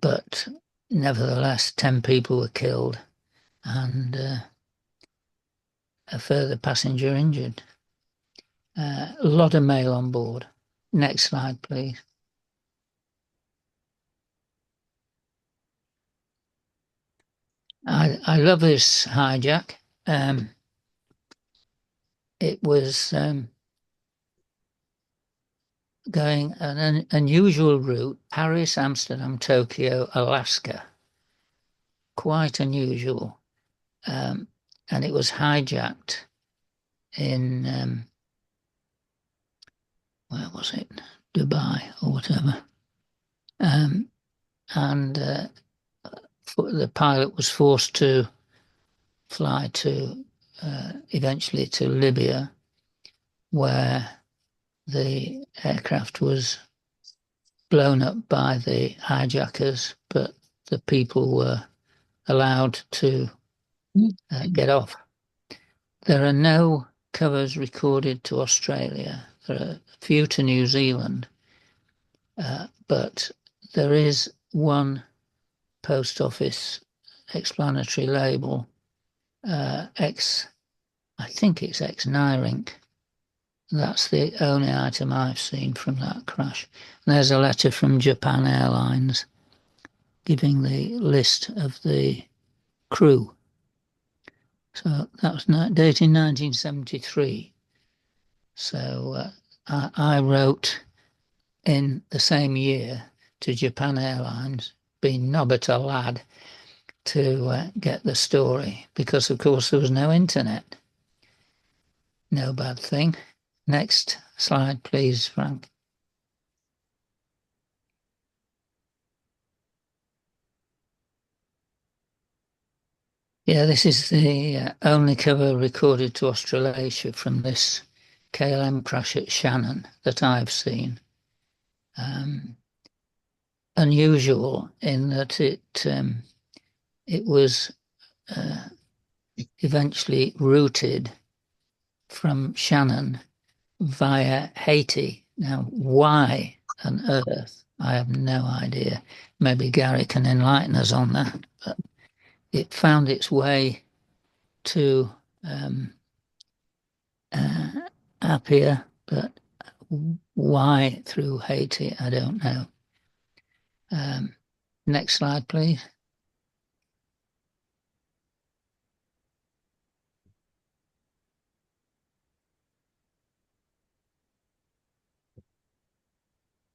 But nevertheless, 10 people were killed and a further passenger injured. A lot of mail on board. Next slide, please. I love this hijack. It was going an unusual route, Paris, Amsterdam, Tokyo, Alaska. Quite unusual. And it was hijacked in, where was it? Dubai or whatever. And the pilot was forced to fly to eventually to Libya, where the aircraft was blown up by the hijackers, but the people were allowed to get off. There are no covers recorded to Australia. There are a few to New Zealand. but there is one post office explanatory label, I think it's ex-Nyrink. That's the only item I've seen from that crash. And there's a letter from Japan Airlines giving the list of the crew. So that was dated 1973. So I wrote in the same year to Japan Airlines, being nobbut a lad, to get the story, because of course there was no internet. No bad thing. Next slide, please, Frank. Yeah, this is the only cover recorded to Australasia from this KLM crash at Shannon that I've seen. Unusual in that it was eventually routed from Shannon via Haiti. Now, why on earth? I have no idea. Maybe Gary can enlighten us on that. But it found its way to Apia, but why through Haiti, I don't know. Next slide, please.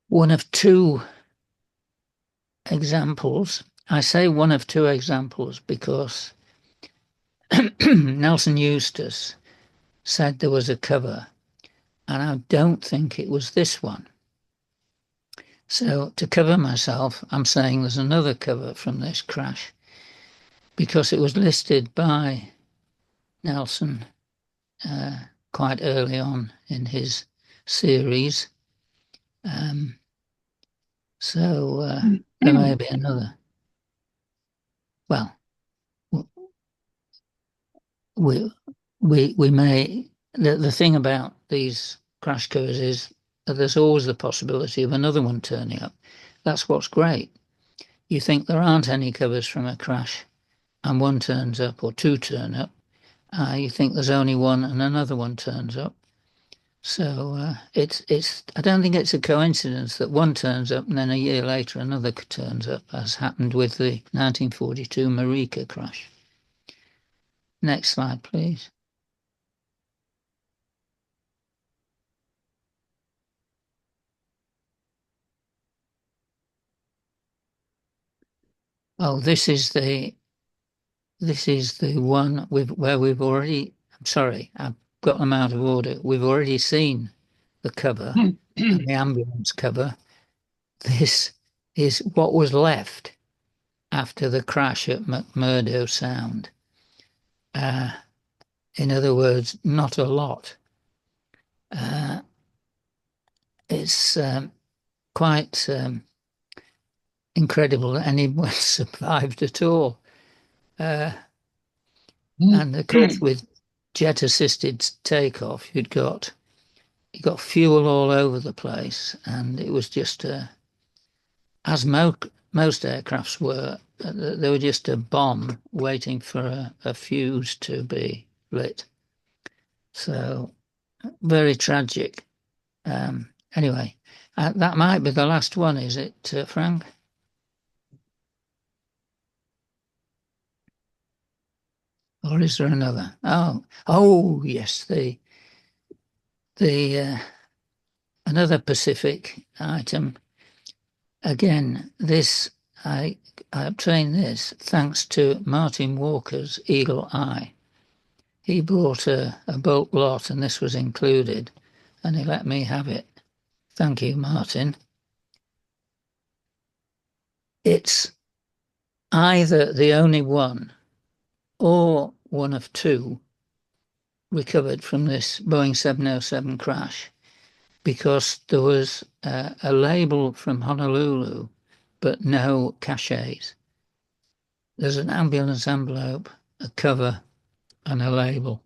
One of two examples. I say one of two examples because Nelson Eustace said there was a cover, and I don't think it was this one. So to cover myself, I'm saying there's another cover from this crash, because it was listed by Nelson quite early on in his series. So there may be another. Well, we may. The thing about these crash covers is that there's always the possibility of another one turning up. That's what's great. You think there aren't any covers from a crash, and one turns up or two turn up. You think there's only one, and another one turns up. So it's. I don't think it's a coincidence that one turns up and then a year later another turns up, as happened with the 1942 Marika crash. Next slide, please. Oh, this is the one where we've already. I'm sorry, I've got them out of order. We've already seen the cover, and the ambulance cover. This is what was left after the crash at McMurdo Sound. In other words, not a lot. It's quite incredible that anyone survived at all. And of course, with jet-assisted takeoff, you got fuel all over the place, and it was just as most aircrafts were. They were just a bomb waiting for a fuse to be lit. So very tragic. Anyway, that might be the last one, is it, Frank? Or is there another? Oh, yes, the another Pacific item. Again, this I obtained this thanks to Martin Walker's Eagle Eye. He brought a bulk lot, and this was included, and he let me have it. Thank you, Martin. It's either the only one or one of two recovered from this Boeing 707 crash, because there was a label from Honolulu, but no cachets. There's an ambulance envelope, a cover, and a label.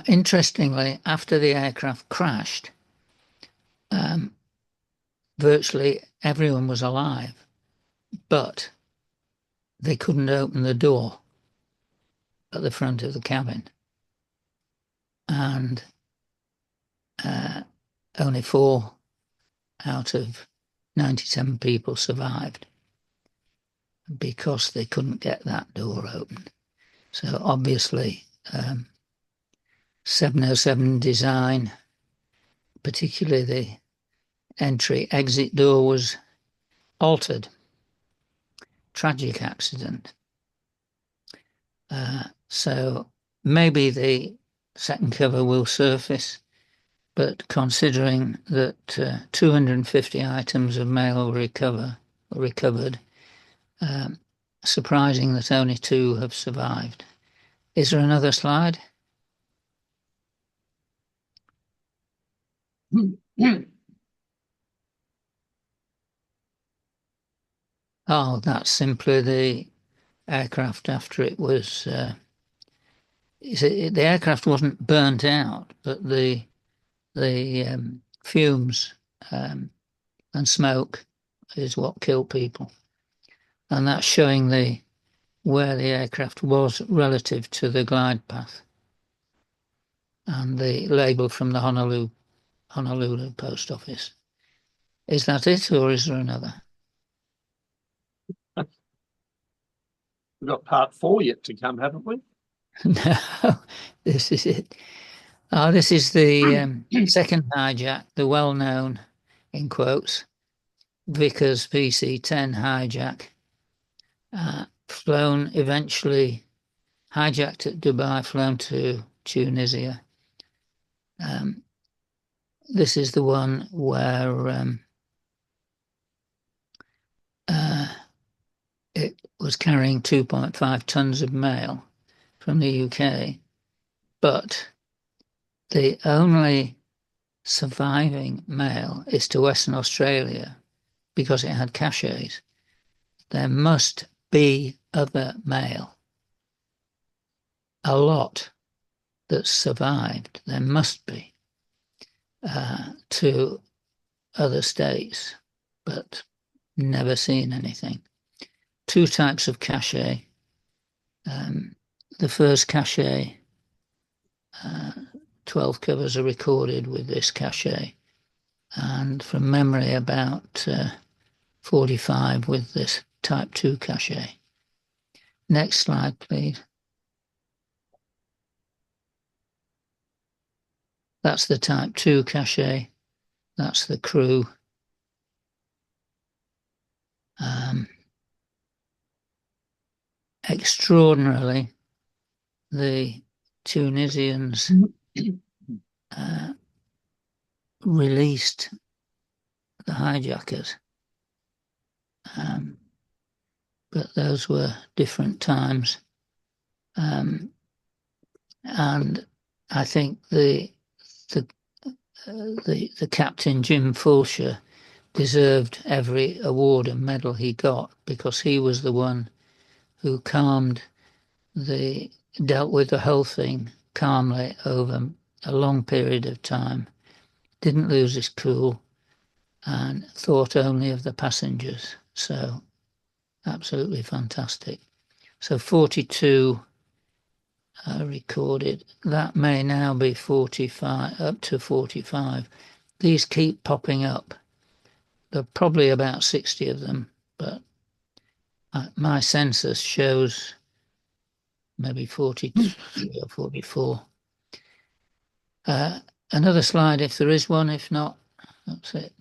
Interestingly, after the aircraft crashed, virtually everyone was alive, but they couldn't open the door at the front of the cabin. And only 4 out of 97 people survived because they couldn't get that door open. So obviously, 707 design, particularly the entry-exit door, was altered. Tragic accident. So maybe the second cover will surface, but considering that 250 items of mail were recovered, surprising that only 2 have survived. Is there another slide? Oh, that's simply the aircraft after it was. The aircraft wasn't burnt out, but the fumes and smoke is what killed people, and that's showing where the aircraft was relative to the glide path, and the label from the Honolulu post office. Is that it, or is there another? We've got part 4 yet to come, haven't we? No, this is it. This is the second hijack, the well-known, in quotes, Vickers PC-10 hijack, flown eventually, hijacked at Dubai, flown to Tunisia. This is the one where it was carrying 2.5 tons of mail from the UK, but the only surviving mail is to Western Australia because it had caches. There must be other mail, a lot that survived. There must be to other states, but never seen anything. 2 types of cache. The first cache, 12 covers are recorded with this cache, and from memory about 45 with this type 2 cache. Next slide, please. That's the type 2 cache. That's the crew. Extraordinarily, the Tunisians released the hijackers, but those were different times, and I think the captain, Jim Fulcher, deserved every award and medal he got because he was the one who dealt with the whole thing calmly over a long period of time, didn't lose his cool, and thought only of the passengers. So absolutely fantastic. So 42 recorded. That may now be 45, up to 45. These keep popping up. There are probably about 60 of them, but my census shows maybe 43 or 44. Another slide if there is one, if not, that's it.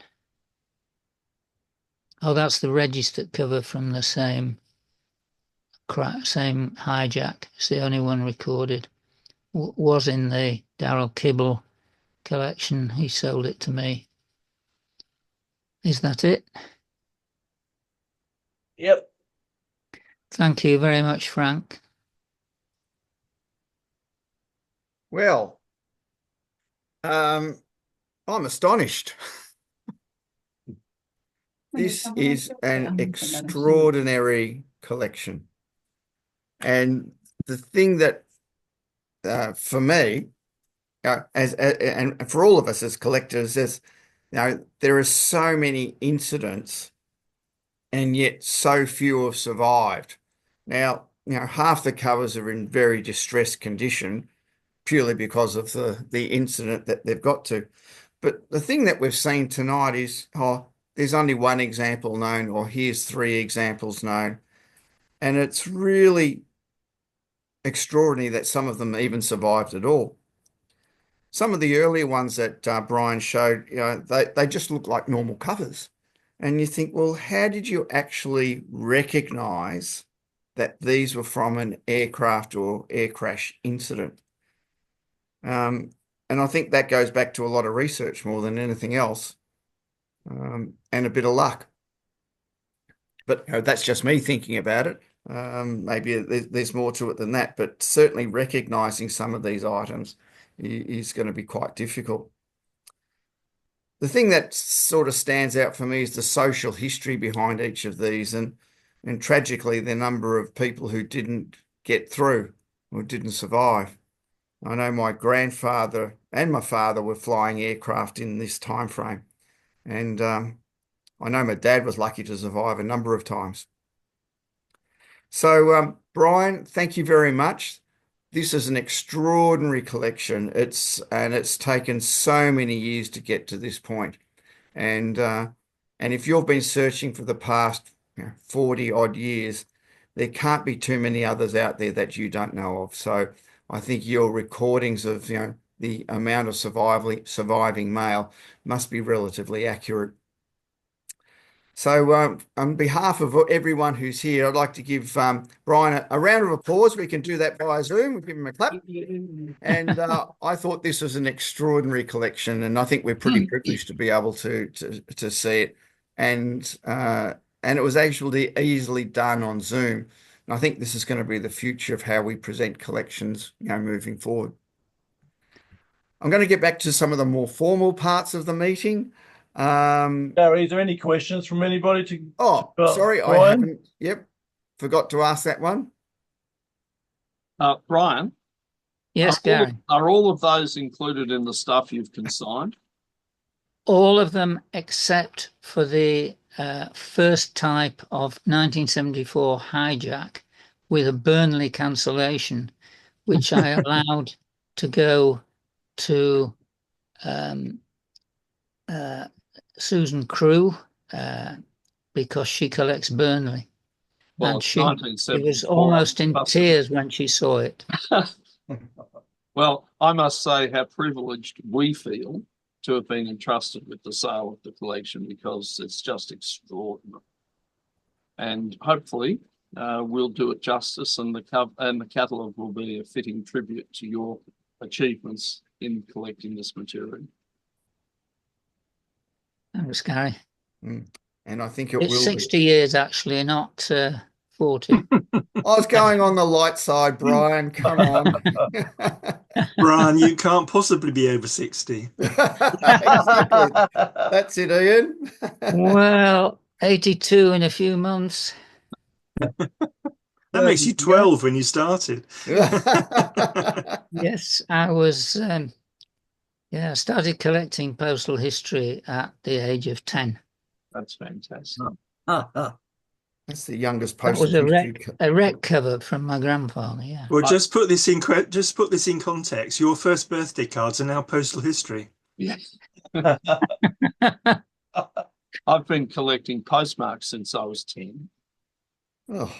Oh, that's the registered cover from the same hijack. It's the only one recorded. Was in the Darrell Kibble collection. He sold it to me. Is that it? Yep. Thank you very much, Frank. Well, I'm astonished. This is an extraordinary collection. And the thing that, for me, and for all of us as collectors, there are so many incidents and yet so few have survived. Now, half the covers are in very distressed condition purely because of the incident that they've got to. But the thing that we've seen tonight is, there's only one example known, or here's 3 examples known. And it's really extraordinary that some of them even survived at all. Some of the earlier ones that Brian showed, they just look like normal covers. And you think, well, how did you actually recognize that these were from an aircraft or air crash incident? And I think that goes back to a lot of research more than anything else, and a bit of luck. But that's just me thinking about it. Maybe there's more to it than that, but certainly recognizing some of these items is going to be quite difficult. The thing that sort of stands out for me is the social history behind each of these, and tragically, the number of people who didn't get through or didn't survive. I know my grandfather and my father were flying aircraft in this time frame, and I know my dad was lucky to survive a number of times. So, Brian, thank you very much. This is an extraordinary collection. It's taken so many years to get to this point. And if you've been searching for the past 40 odd years, there can't be too many others out there that you don't know of. So I think your recordings of the amount of surviving male must be relatively accurate. So on behalf of everyone who's here, I'd like to give Brian a round of applause. We can do that via Zoom. We'll give him a clap. And I thought this was an extraordinary collection, and I think we're pretty privileged to be able to see it. And it was actually easily done on Zoom. And I think this is going to be the future of how we present collections, moving forward. I'm going to get back to some of the more formal parts of the meeting. Gary, is there any questions from anybody sorry, Brian? I haven't. Yep, forgot to ask that one. Brian? Yes, Gary. Are all of those included in the stuff you've consigned? All of them except for the first type of 1974 hijack with a Burnley cancellation, which I allowed to go to Susan Crew because she collects Burnley. Well, and she was almost in tears when she saw it. Well, I must say how privileged we feel to have been entrusted with the sale of the collection, because it's just extraordinary. And hopefully we'll do it justice, and the catalogue will be a fitting tribute to your achievements in collecting this material. Thanks, Gary. And I think it it's will 60 years actually, not 40. I was going on the light side, Brian. Come on. Brian, you can't possibly be over 60. Exactly. That's it, Ian. Well, 82 in a few months. That makes you 12 when you started. Yes, I was, I started collecting postal history at the age of 10. That's fantastic. That's the youngest postal history. That was a wreck cover from my grandfather, yeah. Well, just put this in context. Your first birthday cards are now postal history. Yes. I've been collecting postmarks since I was 10. Oh.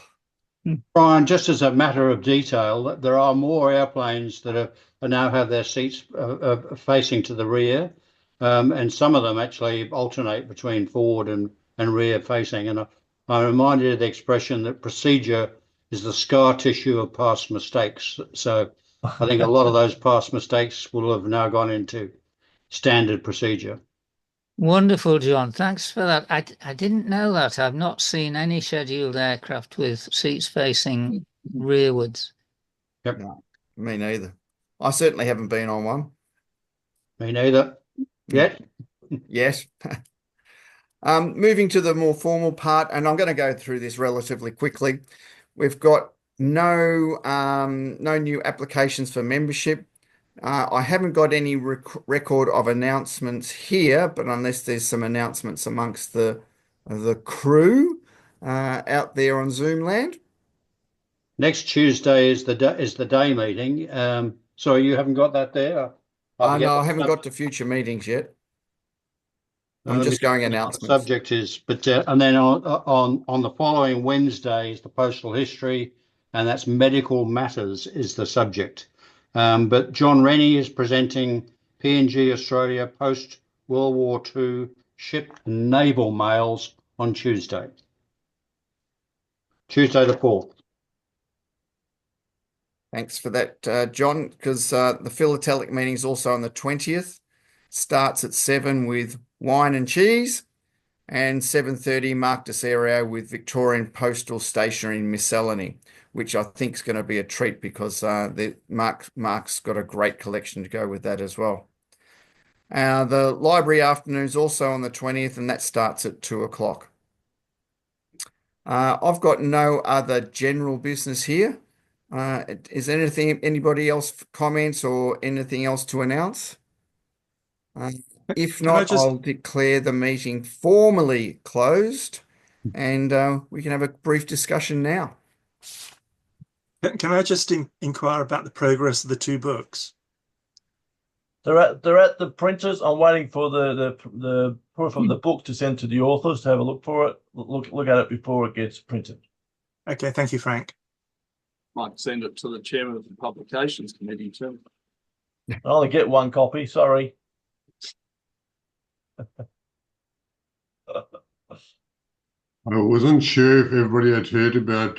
Brian, just as a matter of detail, there are more airplanes that are now have their seats facing to the rear, and some of them actually alternate between forward and rear facing. And I'm reminded of the expression that procedure is the scar tissue of past mistakes. So I think a lot of those past mistakes will have now gone into standard procedure. Wonderful, John. Thanks for that. I didn't know that. I've not seen any scheduled aircraft with seats facing rearwards. Yep. No, me neither. I certainly haven't been on one. Me neither. Yet. Yes. Moving to the more formal part, and I'm going to go through this relatively quickly. We've got no new applications for membership. I haven't got any record of announcements here, but unless there's some announcements amongst the crew out there on Zoom land. Next Tuesday is the day meeting. Sorry, you haven't got that there? No, I haven't got to future meetings yet. I'm just going announcements. The subject is, but and then on the following Wednesday is the postal history, and that's medical matters is the subject. But John Rennie is presenting PNG Australia post World War II ship and naval mails on Tuesday the 4th. Thanks for that, John, because the philatelic meeting is also on the 20th. Starts at 7 with wine and cheese, and 7:30 Mark Desario with Victorian Postal Stationery Miscellany, which I think is going to be a treat because Mark's got a great collection to go with that as well. The library afternoon is also on the 20th, and that starts at 2 o'clock. I've got no other general business here. Is anybody else comments or anything else to announce? If not, I'll declare the meeting formally closed, and we can have a brief discussion now. Can I just inquire about the progress of the 2 books? They're at the printers. I'm waiting for the proof of the book to send to the authors to have a look for it. Look at it before it gets printed. Okay, thank you, Frank. Might send it to the chairman of the publications committee too. I only get 1 copy. Sorry. I wasn't sure if everybody had heard about